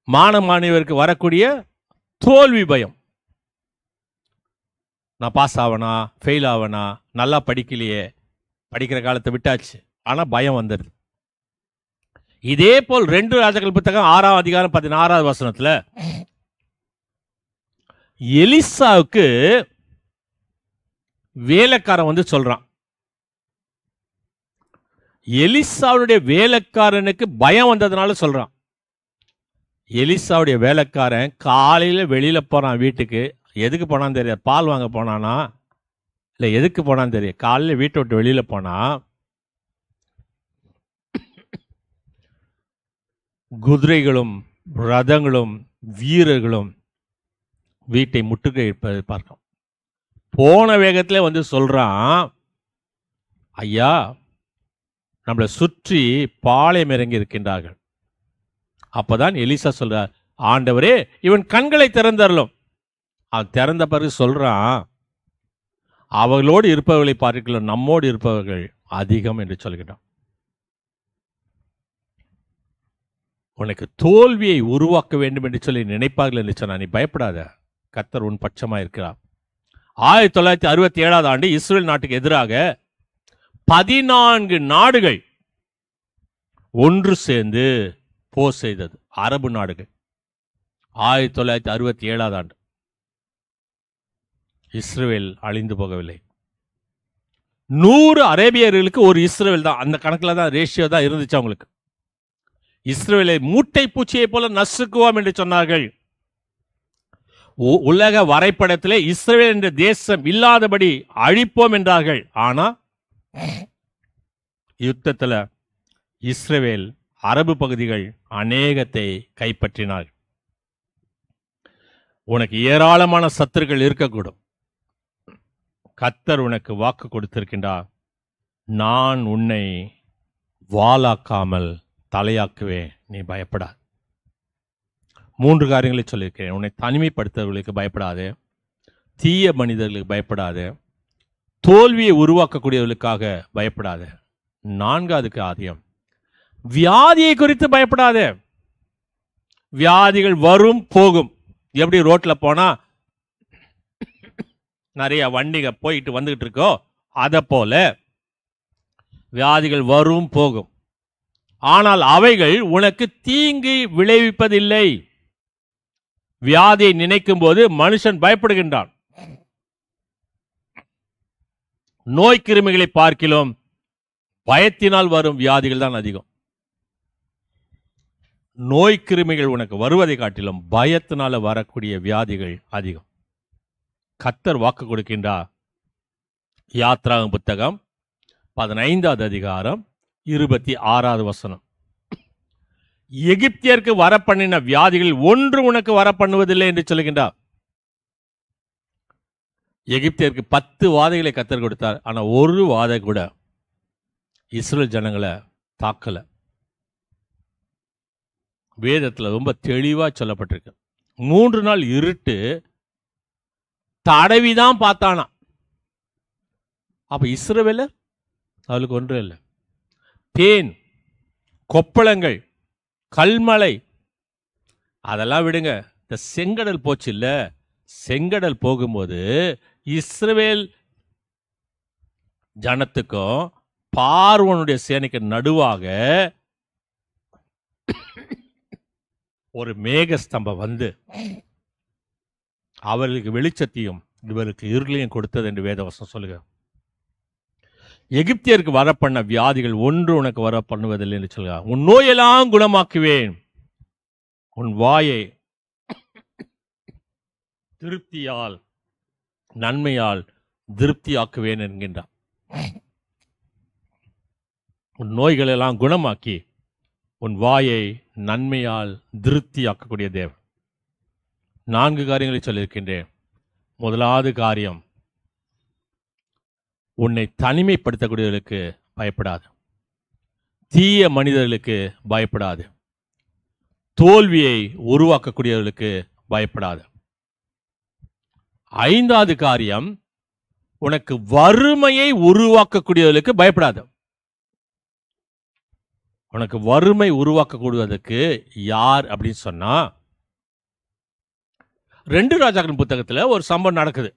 மாணவ மாணவியருக்கு வரக்கூடிய தோல்வி பயம். நான் பாஸ் ஆவனா, ஃபெயில் ஆவனா, நல்லா படிக்கலையே, படிக்கிற காலத்தை விட்டாச்சு, ஆனா பயம் வந்துடுது. இதே போல் 2 ராஜாக்கள் புத்தகம் 6ஆம் அதிகாரம் 16வது வசனத்துல எலிசாவுக்கு வேலைக்காரன் வந்து சொல்றான். எலிசாவுடைய வேலைக்காரனுக்கு பயம் வந்ததுனால சொல்றான். எலிசாவுடைய வேலைக்காரன் காலையில வெளியில போறான் வீட்டுக்கு. எதுக்கு போனான்னு தெரியாது. பால் வாங்க போனானா இல்ல எதுக்கு போனான்னு தெரியாது. காலையில வீட்டை விட்டு வெளியில போனா குதிரைகளும் ரதங்களும் வீரர்களும் வீட்டை முற்றுகையிடுப்பதை பார்க்கும். போன வேகத்துல வந்து சொல்றான், ஐயா நம்மளை சுற்றி பாளையம் இறங்கி இருக்கின்றார்கள். அப்பதான் எலிசா சொல்றார், ஆண்டவரே இவன் கண்களை திறந்தரலும். அவன் திறந்த பிறகு சொல்றான், அவர்களோடு இருப்பவர்களை பார்க்கலாம் நம்மோடு இருப்பவர்கள் அதிகம் என்று சொல்கிறான். உனக்கு தோல்வியை உருவாக்க வேண்டும் என்று சொல்லி நினைப்பார்கள் என்று சொன்னா நீ பயப்படாத, கர்த்தர் உன் பட்சமா இருக்கிறார். 1967 ஆண்டு இஸ்ரேல் நாட்டுக்கு எதிராக 14 நாடுகள் ஒன்று சேர்ந்து போர் செய்தது. அரபு நாடுகள். 1967 ஆண்டு இஸ்ரேல் அழிந்து போகவில்லை. 100 அரேபியர்களுக்கு ஒரு இஸ்ரேல் தான். அந்த கணக்கில் தான் ரேஷியோ தான் இருந்துச்சு அவங்களுக்கு. இஸ்ரேலை மூட்டை பூச்சியை போல நசுக்குவோம் என்று சொன்னார்கள். உலக வரைபடத்திலே இஸ்ரேல் என்ற தேசம் இல்லாதபடி அழிப்போம் என்றார்கள். ஆனா யுத்தத்தில் இஸ்ரேல் அரபு பகுதிகள் அநேகத்தை கைப்பற்றினார். உனக்கு ஏராளமான சத்துருக்கள் இருக்கக்கூடும். கர்த்தர் உனக்கு வாக்கு கொடுத்திருக்கின்றார், நான் உன்னை வாளாக்காமல் தலையாக்குவேன், நீ பயப்படாது. 3 காரியங்களை சொல்லியிருக்கிறேன். உன்னை தனிமைப்படுத்துறவர்களுக்கு பயப்படாது, தீய மனிதர்களுக்கு பயப்படாது, தோல்வியை உருவாக்கக்கூடியவர்களுக்காக பயப்படாது. 4வது காரியம், வியாதியை குறித்து பயப்படாது. வியாதிகள் வரும் போகும். எப்படி ரோட்ல போனா நிறைய வண்டிக போயிட்டு வந்துகிட்டு இருக்கோ அத போல வியாதிகள் வரும் போகும். ஆனால் அவைகள் உனக்கு தீங்கு விளைவிப்பதில்லை. வியாதியை நினைக்கும் போது மனுஷன் பயப்படுகின்றான். நோய் கிருமிகளை பார்க்கிலும் பயத்தினால் வரும் வியாதிகள் தான் அதிகம். நோய் கிருமிகள் உனக்கு வருவதை காட்டிலும் பயத்தினால வரக்கூடிய வியாதிகள் அதிகம். கர்த்தர் வாக்கு கொடுக்கின்றார். யாத்ராகம புத்தகம் 15வது அதிகாரம் 26வது வசனம், எகிப்தியருக்கு வரப்பண்ணின வியாதிகளில் ஒன்று உனக்கு வரப்பண்ணுவதில்லை என்று சொல்லுகின்றார். எகிப்தியருக்கு 10 வாதைகளை கர்த்தர் கொடுத்தார். ஆனா ஒரு வாதை கூட இஸ்ரேல் ஜனங்களை தாக்கல. வேதத்துல ரொம்ப தெளிவா சொல்லப்பட்டிருக்கு. 3 நாள் இருட்டு தடவிதான் பார்த்தானா. அப்ப இஸ்ரவேலர் அவளுக்கு ஒன்றும் இல்லை. தேன், கொப்பளங்கள், கல்மலை அதெல்லாம் விடுங்க. இந்த செங்கடல் போச்சு இல்ல, செங்கடல் போகும்போது இஸ்ரவேல் ஜனத்துக்கும் பார்வோனுடைய சேனைக்கு நடுவாக ஒரு மேகஸ்தம்பம் வந்து அவர்களுக்கு வெளிச்சத்தையும் இவருக்கு இருளையும் கொடுத்தது என்று வேதவசனம் சொல்லுங்க. எகிப்தியருக்கு வர பண்ண வியாதிகள் ஒன்று உனக்கு வர பண்ணுவதில்லை என்று சொல்கிறார். உன் நோயெல்லாம் குணமாக்குவேன், உன் வாயை திருப்தியால் நன்மையால் திருப்தியாக்குவேன் என்கின்றார். உன் நோய்களெல்லாம் குணமாக்கி உன் வாயை நன்மையால் திருப்தியாக்கக்கூடிய தேவன். 4 காரியங்களை சொல்லியிருக்கின்றேன். முதலாவது காரியம், உன்னை தனிமைப்படுத்தக்கூடியவர்களுக்கு பயப்படாது, தீய மனிதர்களுக்கு பயப்படாது, தோல்வியை உருவாக்கக்கூடியவர்களுக்கு பயப்படாது. 5வது காரியம், உனக்கு வறுமையை உருவாக்கக்கூடியவர்களுக்கு பயப்படாது. உனக்கு வறுமை உருவாக்கக்கூடியதற்கு யார் அப்படின்னு சொன்னா, 2 ராஜாக்கள் புத்தகத்துல ஒரு சம்பவம் நடக்குது.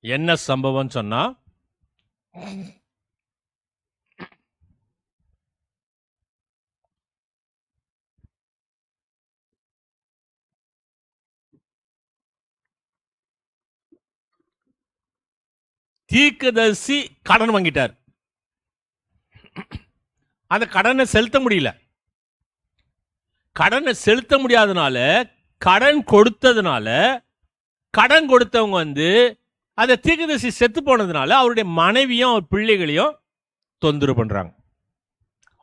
என்ன சம்பவம் சொன்னா, தீர்க்கதரிசி கடன் வாங்கிட்டார். அந்த கடனை செலுத்த முடியல. கடனை செலுத்த முடியாதனால, கடன் கொடுத்ததுனால, கடன் கொடுத்தவங்க அந்த தீர்க்கதரிசி செத்து போனதுனால அவருடைய மனைவியும் அவர் பிள்ளைகளையும் தொந்தரவு பண்றாங்க.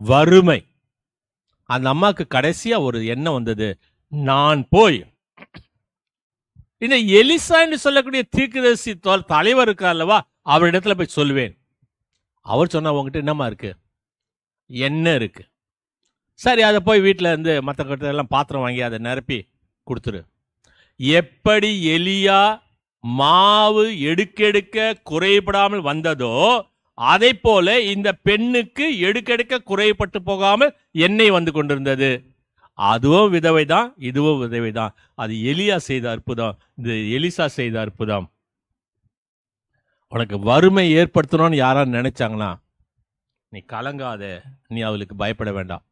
வறுமை. அந்த அம்மாவுக்கு கடைசியா ஒரு எண்ணம் வந்தது, நான் போய் இந்த எலிசா என்று சொல்லக்கூடிய தீர்க்கதரிசி தலைவர் இருக்கார் அல்லவா, அவரிடத்துல போய் சொல்லுவேன். அவர் சொன்னா, உங்ககிட்ட என்னமா இருக்கு? என்ன இருக்கு? சரி, அதை போய் வீட்டில் இருந்து மற்ற கிட்ட எல்லாம் பாத்திரம் வாங்கி அதை நிரப்பி கொடுத்துரு. எப்படி எலியா மாவு எடுக்க குறைபடாமல் வந்ததோ அதை போல இந்த பெண்ணுக்கு எடுக்க குறைபட்டு போகாமல் எண்ணெய் வந்து கொண்டிருந்தது. அதுவும் விதவைதான், இதுவும் விதவைதான். அது எலியா செய்த அற்புதம், இது எலிசா செய்த அற்புதம். உனக்கு வறுமை ஏற்படுத்தணும்னு யாராவது நினைச்சாங்களா, நீ கலங்காத, நீ அவளுக்கு பயப்பட வேண்டாம்.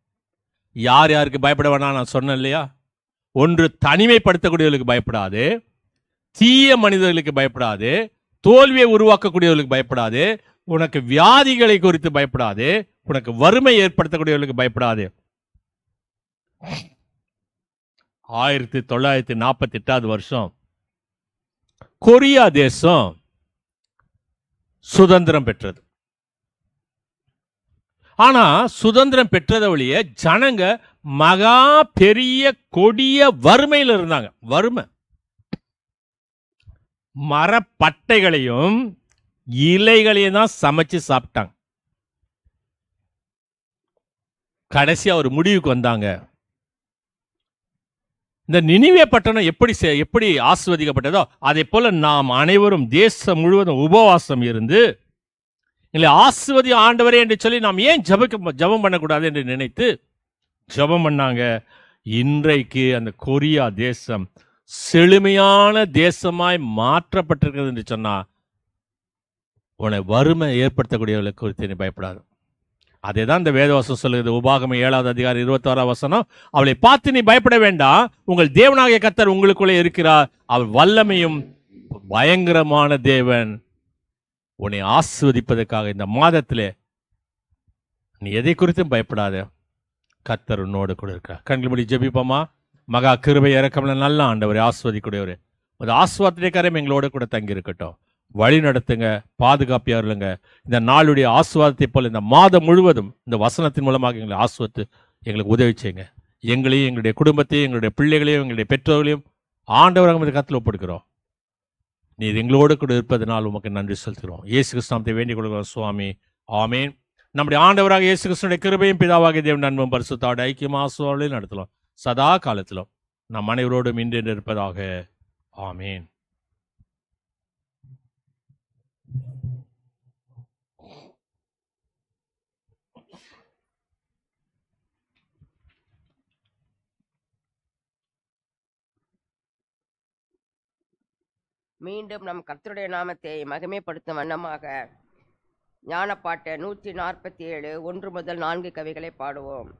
யார் யாருக்கு பயப்பட வேண்டாம் நான் சொன்னேன் இல்லையா? ஒன்று, தனிமைப்படுத்தக்கூடியவர்களுக்கு பயப்படாது, தீய மனிதர்களுக்கு பயப்படாது, தோல்வியை உருவாக்கக்கூடியவர்களுக்கு பயப்படாது, உனக்கு வியாதிகளை குறித்து பயப்படாது, உனக்கு வறுமை ஏற்படுத்தக்கூடியவர்களுக்கு பயப்படாது. 1948 வருஷம் கொரியா தேசம் சுதந்திரம் பெற்றது. ஆனா சுதந்திரம் பெற்றதை வழியே ஜனங்க மகா பெரிய கொடிய வறுமையில் இருந்தாங்க. வறுமை. மரப்பட்டைகளையும் இலைகளையும் தான் சமைச்சு சாப்பிட்டாங்க. கடைசியா ஒரு முடிவுக்கு வந்தாங்க. இந்த நினிவே பட்டணம் எப்படி ஆசீர்வதிக்கப்பட்டதோ அதை போல நாம் அனைவரும் தேசம் முழுவதும் உபவாசம் இருந்து இல்லை ஆசீர்வதி ஆண்டவரே என்று சொல்லி நாம் ஏன் ஜெபம் பண்ணக்கூடாது என்று நினைத்து ஜெபம் பண்ணாங்க. இன்றைக்கு அந்த கொரியா தேசம் செழுமையான தேசமாய் மாற்றப்பட்டிருக்கிறது என்று சொன்னா, உன்னை வறுமை ஏற்படுத்தக்கூடியவர்களை குறித்து நீ பயப்படாது. அதே தான் இந்த வேதவசனம் சொல்லுகிறது. உபாகமம் 7வது அதிகாரம் 26வது வசனம், அவளை பார்த்து நீ பயப்பட வேண்டாம், உங்கள் தேவனாகிய கர்த்தர் உங்களுக்குள்ளே இருக்கிறார், அவர் வல்லமையும் பயங்கரமான தேவன். உன்னை ஆசீர்வதிப்பதற்காக இந்த மாதத்திலே நீ எதை குறித்தும் பயப்படாத, கர்த்தர் உன்னோடு கூட இருக்கிறார். கண்கள் மூடி ஜெபிப்போமா? மகா கிருபை இரக்கமுள்ள நல்ல ஆண்டவரே, ஆசீர்வதிக்கூடியவரே, ஒரு ஆசீர்வாதத்திலே கரம் எங்களோட கூட தங்கி இருக்கட்டும். வழி நடத்துங்க, பாதுகாப்பியா இருங்க. இந்த நாளுடைய ஆசீர்வாதத்தை போல இந்த மாதம் முழுவதும் இந்த வசனத்தின் மூலமாக எங்களை ஆசீர்வதித்து எங்களுக்கு உதவி செய்யுங்க. எங்களையும் எங்களுடைய குடும்பத்தையும் எங்களுடைய பிள்ளைகளையும் எங்களுடைய பெற்றோர்களையும் ஆண்டவராக இந்த கருத்தில் ஒப்படுக்கிறோம். நீர் எங்களோடு கூட இருப்பதனால் உமக்கு நன்றி செலுத்துகிறோம். இயேசு கிறிஸ்துவை வேண்டிக் கொள்கிறோம் சுவாமி, ஆமேன். நம்முடைய ஆண்டவராக இயேசு கிறிஸ்துடைய கிருபையும் பிதாவாகிய தேவன் அன்பும் பரிசுத்தோடு ஐக்கியமாக சூழலில் நடத்தலாம் சதா காலத்திலும் நம் அனைவரோடும் இன்று இருப்பதாக. ஆமேன்.
மீண்டும் நம் கர்த்தருடைய நாமத்தை மகிமைப்படுத்தும் வண்ணமாக ஞானப்பாட்டு 147 1 முதல் 4 கவிகளை பாடுவோம்.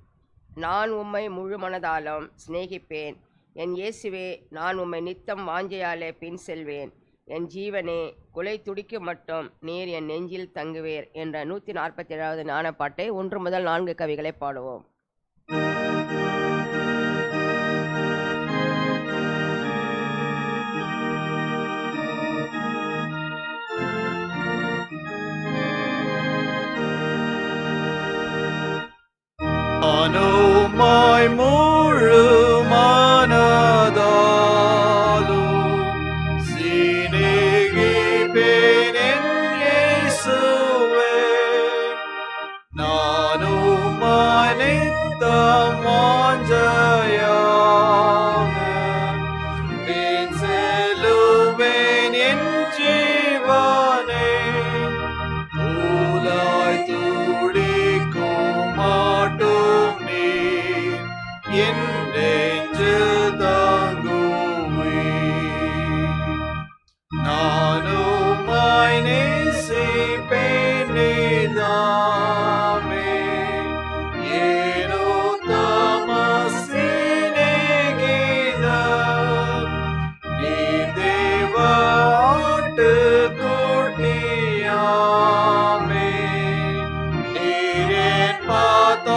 நான் உம்மை முழு மனதாலும் சிநேகிப்பேன், என் இயேசுவே, நான் உம்மை நித்தம் வாஞ்சையாலே பின் செல்வேன். என் ஜீவனே குலை துடிக்கும் மட்டும் நீர் என் நெஞ்சில் தங்குவேர் என்ற 147வது ஞானப்பாட்டை 1 முதல் 4 கவிகளை பாடுவோம்.
நானுமாய் முழு மனதாலும் சிநேகிப்பேன் என் இயேசுவே. நானுமாய் நித்தம் வாஞ்சையாக பின் செல்லுவேன் என் ஜீவனே. ஊலாய் துடிக்கும் மாட்டும் நீர் என் நெஞ்சில் தங்குவீர். நானுமாய் நேசிப்பேன் நீதாமே. ஏனோ தமசிநேகிதர் நீர் தேவ ஆட்டுக்குட்டியாமே. நீர் என் பார்த்தாவுமானவர்.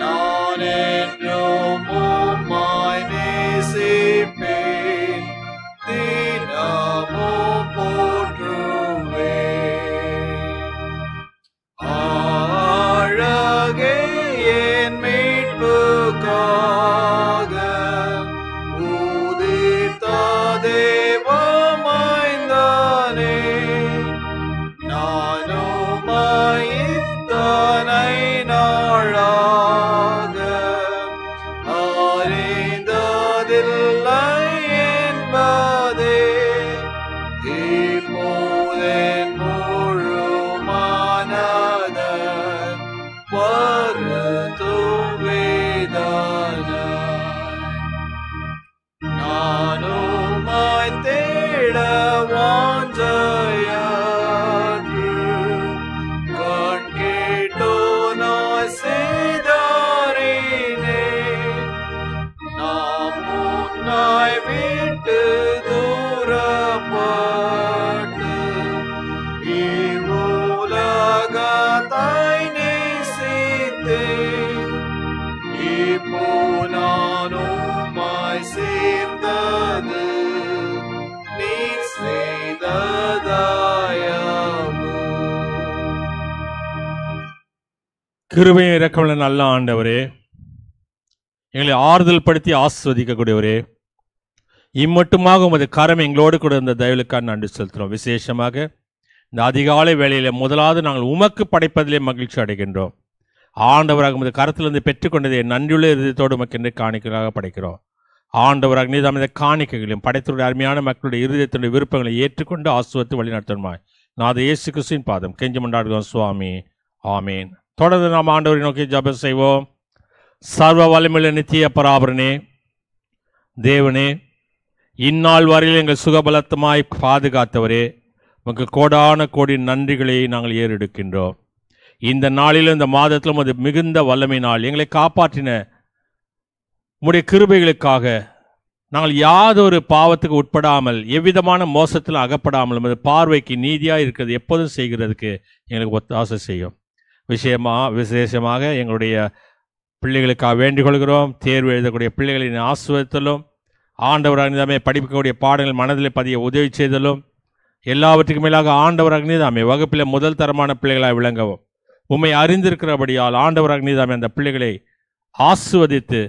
நான் என்றும் உம்மாய் நேசிப்பேன். தினமும் போற்றுவேன். அழகே என் மீட்புக்காக உதித்த தேவமைந்தானே. நானுமாய் இத்தனை நாளாக அறிந்ததில்லை என்பதே இப்போதென் முழு மனதன் வருந்தும் வேதனை. நானுமாய் தேட வாஞ்சையற்று கண் கேட்டோ நாய் செய்தாரினேன். நாம் உன்னை விட்டு தூரப்பட்டு இவ்வுலகத்தை நேசித்தேன். இப்போ நானுமாய் சேர்ந்தது நீர் செய்த தயவு.
கிருபையும் இரக்கமுள்ள நல்ல ஆண்டவரே, எங்களை ஆறுதல் படுத்தி ஆஸ்வதிக்கக்கூடியவரே, இம்மட்டுமாக உமது கரம் எங்களோடு கூட இருந்த தயவுக்காக நன்றி செலுத்துகிறோம். விசேஷமாக இந்த அதிகாலை வேளையில் முதலாவது நாங்கள் உமக்கு படைப்பதிலே மகிழ்ச்சி அடைகின்றோம். ஆண்டவராக உமது கரத்திலிருந்து பெற்றுக்கொண்டதை நன்றியுள்ள இருதயத்தோடு உமக்கென்று காணிக்கையாக படைக்கிறோம். ஆண்டவராக நீதாம் இந்த காணிக்கைகளையும் படைத்துடைய அருமையான மக்களுடைய இருதயத்தினுடைய விருப்பங்களை ஏற்றுக்கொண்டு ஆசுவத்து வழிநடத்துமாய் நாத இயேசு கிறிஸ்துவின் பாதம் கெஞ்சி மன்றாடுகிறோம் சுவாமி. ஆமீன். தொடர்ந்து நாம் ஆண்டவரை நோக்கி ஜெபம் செய்வோம். சர்வ வல்லமையுள்ள நித்திய பராபரனே, தேவனே, இந்நாள் வரையில் எங்கள் சுகபலத்தமாய் பாதுகாத்தவரே, உமக்கு கோடான கோடி நன்றிகளை நாங்கள் ஏறெடுக்கின்றோம். இந்த நாளிலும் இந்த மாதத்திலும் அது மிகுந்த வல்லமை நாள். எங்களை காப்பாற்றின உம்முடைய கிருபைகளுக்காக நாங்கள் யாதொரு பாவத்துக்கு உட்படாமல் எவ்விதமான மோசத்தில் அகப்படாமல் அது பார்வைக்கு நீதியாக இருக்கிறது எப்போதும் செய்கிறதுக்கு எங்களுக்கு ஒத்தாசை செய்யும். விசேஷமாக எங்களுடைய பிள்ளைகளுக்காக வேண்டிக் கொள்கிறோம். தேர்வு எழுதக்கூடிய பிள்ளைகளின் ஆசிர்வதித்தலும், ஆண்டவராக நீதாமே படிக்கக்கூடிய பாடங்கள் மனதில் பதிய உதவி செய்தலும், எல்லாவற்றுக்கும் மேலாக ஆண்டவராக நீதாமே வகுப்பில் முதல் தரமான பிள்ளைகளாக விளங்கவும் உம்மை அறிந்திருக்கிறபடியால் ஆண்டவராக நீதாமே அந்த பிள்ளைகளை ஆசிர்வதித்து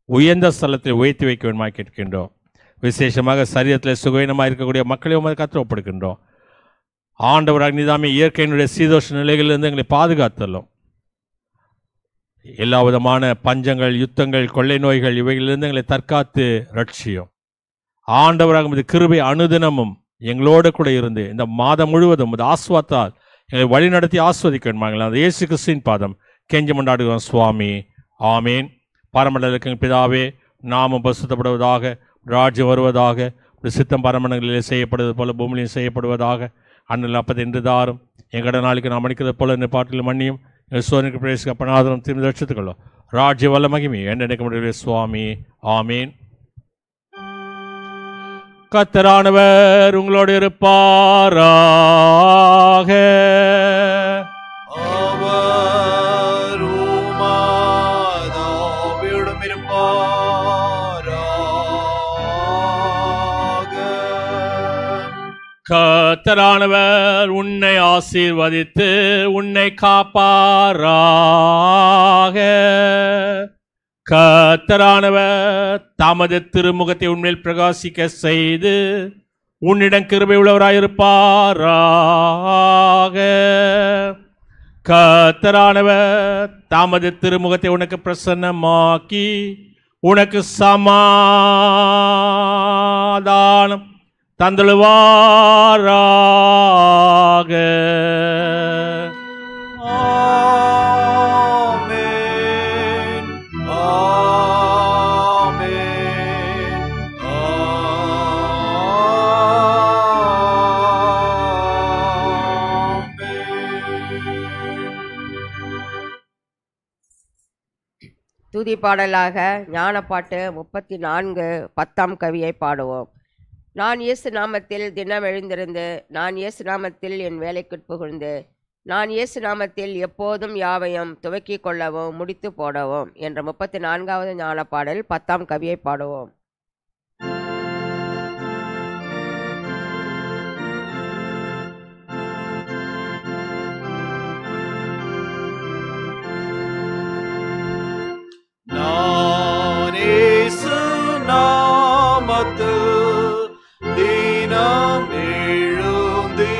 உயர்ந்த ஸ்தலத்தில் உயர்த்தி வைக்க வேண்டுமாய் கேட்கின்றோம். விசேஷமாக சரீரத்தில் சுகவீனமாக இருக்கக்கூடிய மக்களை உமது கருத்தில் ஒப்படுகின்றோம். ஆண்டவராக நீதாமே இயற்கையினுடைய சீதோஷ நிலைகளிலிருந்து எங்களை பாதுகாத்தலும், எல்லா விதமான பஞ்சங்கள், யுத்தங்கள், கொள்ளை நோய்கள் இவைகளிலிருந்து எங்களை தற்காத்து ரட்சியும். ஆண்டவராக உமது கிருபை அனுதினமும் எங்களோடு கூட இருந்து இந்த மாதம் முழுவதும் உமது ஆஸ்வாத்தால் எங்களை வழிநடத்தி ஆஸ்வதிக்க வேண்டுமாங்களா அந்த இயேசு கிறிஸ்துவின் பாதம் கெஞ்சி மன்றாடுகிறோம் சுவாமி. ஆமீன். பரமண்டலத்தின் பிதாவே, நாமும் பரிசுத்தப்படுவதாக, ராஜ்யம் வருவதாக, சித்தம் பரமண்டங்களிலே செய்யப்படுவது போல பூமியிலும் செய்யப்படுவதாக. அண்ணல் அப்பதை இன்று தாரும், எங்கட நாளைக்கு நாம் மன்னிக்கிறது போல இந்த பாட்டில் மன்னியும், எங்கள் சோதனைக்கு பிரவேசிக்க அப்பனாதரம் திரும்பி ரட்சித்துக்கொள்ளும். ராஜ்ய வல்ல மகிமை என்றைக்கு முடியவே சுவாமி. ஆமீன். கர்த்தரானவர் உங்களோடு இருப்பாராக.
அவர் உமாதாவியோடும் இருப்பாராக.
கர்த்தரானவர் உன்னை ஆசீர்வதித்து உன்னை காப்பாராக. கர்த்தரானவர் தமது திருமுகத்தை உன்மேல் பிரகாசிக்க செய்து உன்னிடம் கிருபை உள்ளவராயிருப்பாராக. கர்த்தரானவர் தமது திருமுகத்தை உனக்கு பிரசன்னமாக்கி உனக்கு சமாதானம் தந்தழுவாராக.
ஆமென். ஆமென்.
துதி பாடலாக ஞானப்பாட்டு 34 10ஆம் கவியை பாடுவோம். நான் இயேசு நாமத்தில் தினம் எழுந்திருந்து, நான் இயேசு நாமத்தில் என் வேலைக்குட் புகுந்து, நான் இயேசு நாமத்தில் எப்போதும் யாவையும் துவக்கிக் கொள்ளவும் முடித்து போடவும் என்ற 34வது ஞானப்பாடல் 10ஆம் கவியை பாடுவோம்.
நான் இயேசு நாமத்தில் தினம் எழுந்திருந்து,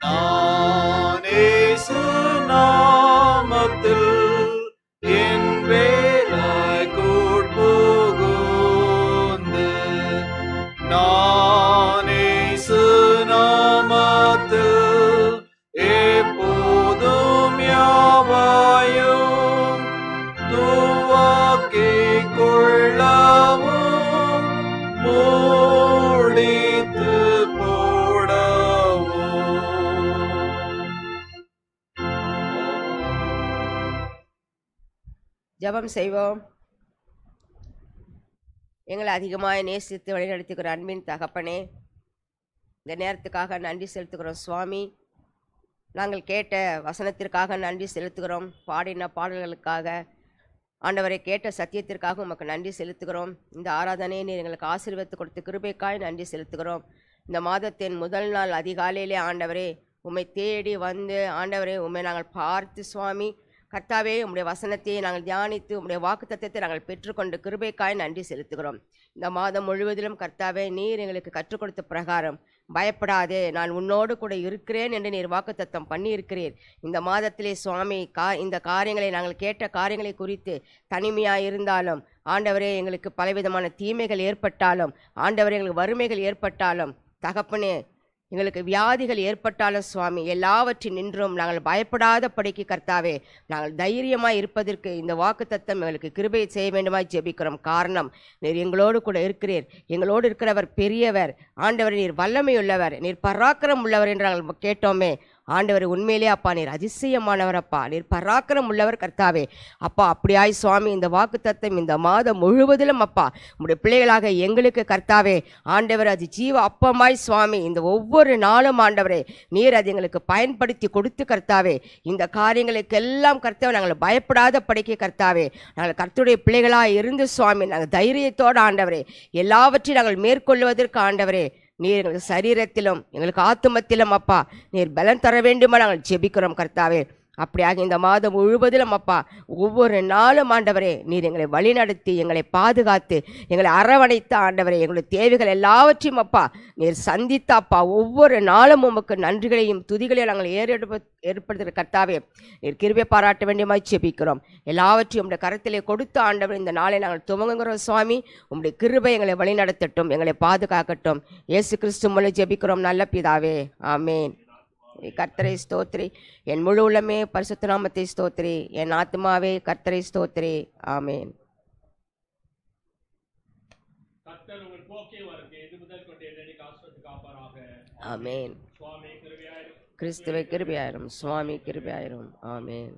நான் இயேசு நாமத்தில் என் வேலைக்குட் புகுந்து, நான் இயேசு நாமத்தில் எப்போதும் யாவையும் துவக்கிக் கொள்ளவும் முடித்து போடவும்.
ஜெபம் செய்வோம். எங்களை அதிகமாக நேசித்து வழிநடத்துகிற அன்பின் தகப்பனே, இந்த நேரத்துக்காக நன்றி செலுத்துகிறோம் சுவாமி. நாங்கள் கேட்ட வசனத்திற்காக நன்றி செலுத்துகிறோம். பாடின பாடல்களுக்காக, ஆண்டவரை கேட்ட சத்தியத்திற்காக உமக்கு நன்றி செலுத்துகிறோம். இந்த ஆராதனையை நீர் எங்களுக்கு ஆசீர்வதித்து கொடுத்த கிருபைக்காய் நன்றி செலுத்துகிறோம். இந்த மாதத்தின் முதல் நாள் அதிகாலையிலே ஆண்டவரே உம்மை தேடி வந்து, ஆண்டவரே உம்மை நாங்கள் பார்த்து சுவாமி கர்த்தாவே உம்முடைய வசனத்தை நாங்கள் தியானித்து உம்முடைய வாக்குத்தத்தத்தை நாங்கள் பெற்றுக்கொண்டு கிருபைக்காய் நன்றி செலுத்துகிறோம். இந்த மாதம் முழுவதிலும் கர்த்தாவே நீர் எங்களுக்கு கற்றுக் கொடுத்த பிரகாரம் பயப்படாதே, நான் உன்னோடு கூட இருக்கிறேன் என்று நீர் வாக்குத்தத்தம் பண்ணியிருக்கிறீர். இந்த மாதத்திலே சுவாமி இந்த காரியங்களை நாங்கள் கேட்ட காரியங்களை குறித்து தனிமையாக இருந்தாலும் ஆண்டவரே, எங்களுக்கு பலவிதமான தீமைகள் ஏற்பட்டாலும், ஆண்டவரே எங்களுக்கு வறுமைகள் ஏற்பட்டாலும், தகப்பனே எங்களுக்கு வியாதிகள் ஏற்பட்டாலும் சுவாமி எல்லாவற்றின் நின்றும் நாங்கள் பயப்படாத படிக்கு கர்த்தாவே நாங்கள் தைரியமாய் இருப்பதற்கு இந்த வாக்குத்தத்தம் எங்களுக்கு கிருபையை செய்ய வேண்டுமாய் ஜெபிக்கிறோம். காரணம், நீர் எங்களோடு கூட இருக்கிறீர். எங்களோடு இருக்கிறவர் பெரியவர். ஆண்டவர் நீர் வல்லமையுள்ளவர், நீர் பராக்கிரம் உள்ளவர் என்று நாங்கள் கேட்டோமே. ஆண்டவர் உண்மையிலே அப்பா நீர் அதிசயமானவர் அப்பா, நீர் பராக்கிரம் உள்ளவர் கர்த்தாவே. அப்பா அப்படியாய் சுவாமி இந்த வாக்குத்தத்தம் இந்த மாதம் முழுவதிலும் அப்பா உம்முடைய பிள்ளைகளாக எங்களுக்கு கர்த்தாவே ஆண்டவர் அது ஜீவ அப்பமாய் சுவாமி இந்த ஒவ்வொரு நாளும் ஆண்டவரே நீர் அது எங்களுக்கு பயன்படுத்தி கொடுத்து கர்த்தாவே இந்த காரியங்களுக்கெல்லாம் கர்த்தாவே நாங்கள் பயப்படாத படிக்க கர்த்தாவே நாங்கள் கர்த்தருடைய பிள்ளைகளாக இருந்து சுவாமி நாங்கள் தைரியத்தோடு ஆண்டவரே எல்லாவற்றையும் நாங்கள் மேற்கொள்வதற்கு ஆண்டவரே நீர் எங்களுக்கு சரீரத்திலும் எங்களுக்கு ஆத்துமத்திலும் அப்பா நீர் பலன் தர வேண்டுமா நாங்கள் ஜெபிக்கிறோம் கர்த்தாவே. அப்படியாக இந்த மாதம் முழுவதிலும் அப்பா ஒவ்வொரு நாளும் ஆண்டவரே நீர் எங்களை வழிநடத்தி எங்களை பாதுகாத்து எங்களை அரவணைத்த ஆண்டவரே எங்களுடைய தேவைகள் எல்லாவற்றையும் அப்பா நீர் சந்தித்த அப்பா ஒவ்வொரு நாளும் உமக்கு நன்றிகளையும் துதிகளையும் நாங்கள் ஏற்படுத்துகிற கர்த்தாவே நீர் கிருபை பாராட்ட வேண்டியமாய் ஜெபிக்கிறோம். எல்லாவற்றையும் உம்முடைய கரத்திலே கொடுத்த ஆண்டவர் இந்த நாளை நாங்கள் துவங்குகிறோம் சுவாமி. உம்முடைய கிருபை எங்களை வழிநடத்தட்டும், எங்களை பாதுகாக்கட்டும். இயேசு கிறிஸ்து மூலம் ஜெபிக்கிறோம் நல்ல பிதாவே, ஆமேன். கர்த்தரை ஸ்தோத்ரி, என் முழு உள்ளமே பரிசுத்த நாமத்தை ஸ்தோத்ரி, என் ஆத்மாவே கர்த்தரை ஸ்தோத்ரி, ஆமேன். ஆமேன். கிறிஸ்துவை கிருபையாயிரும், சுவாமி கிருபையாயிரும், ஆமேன்.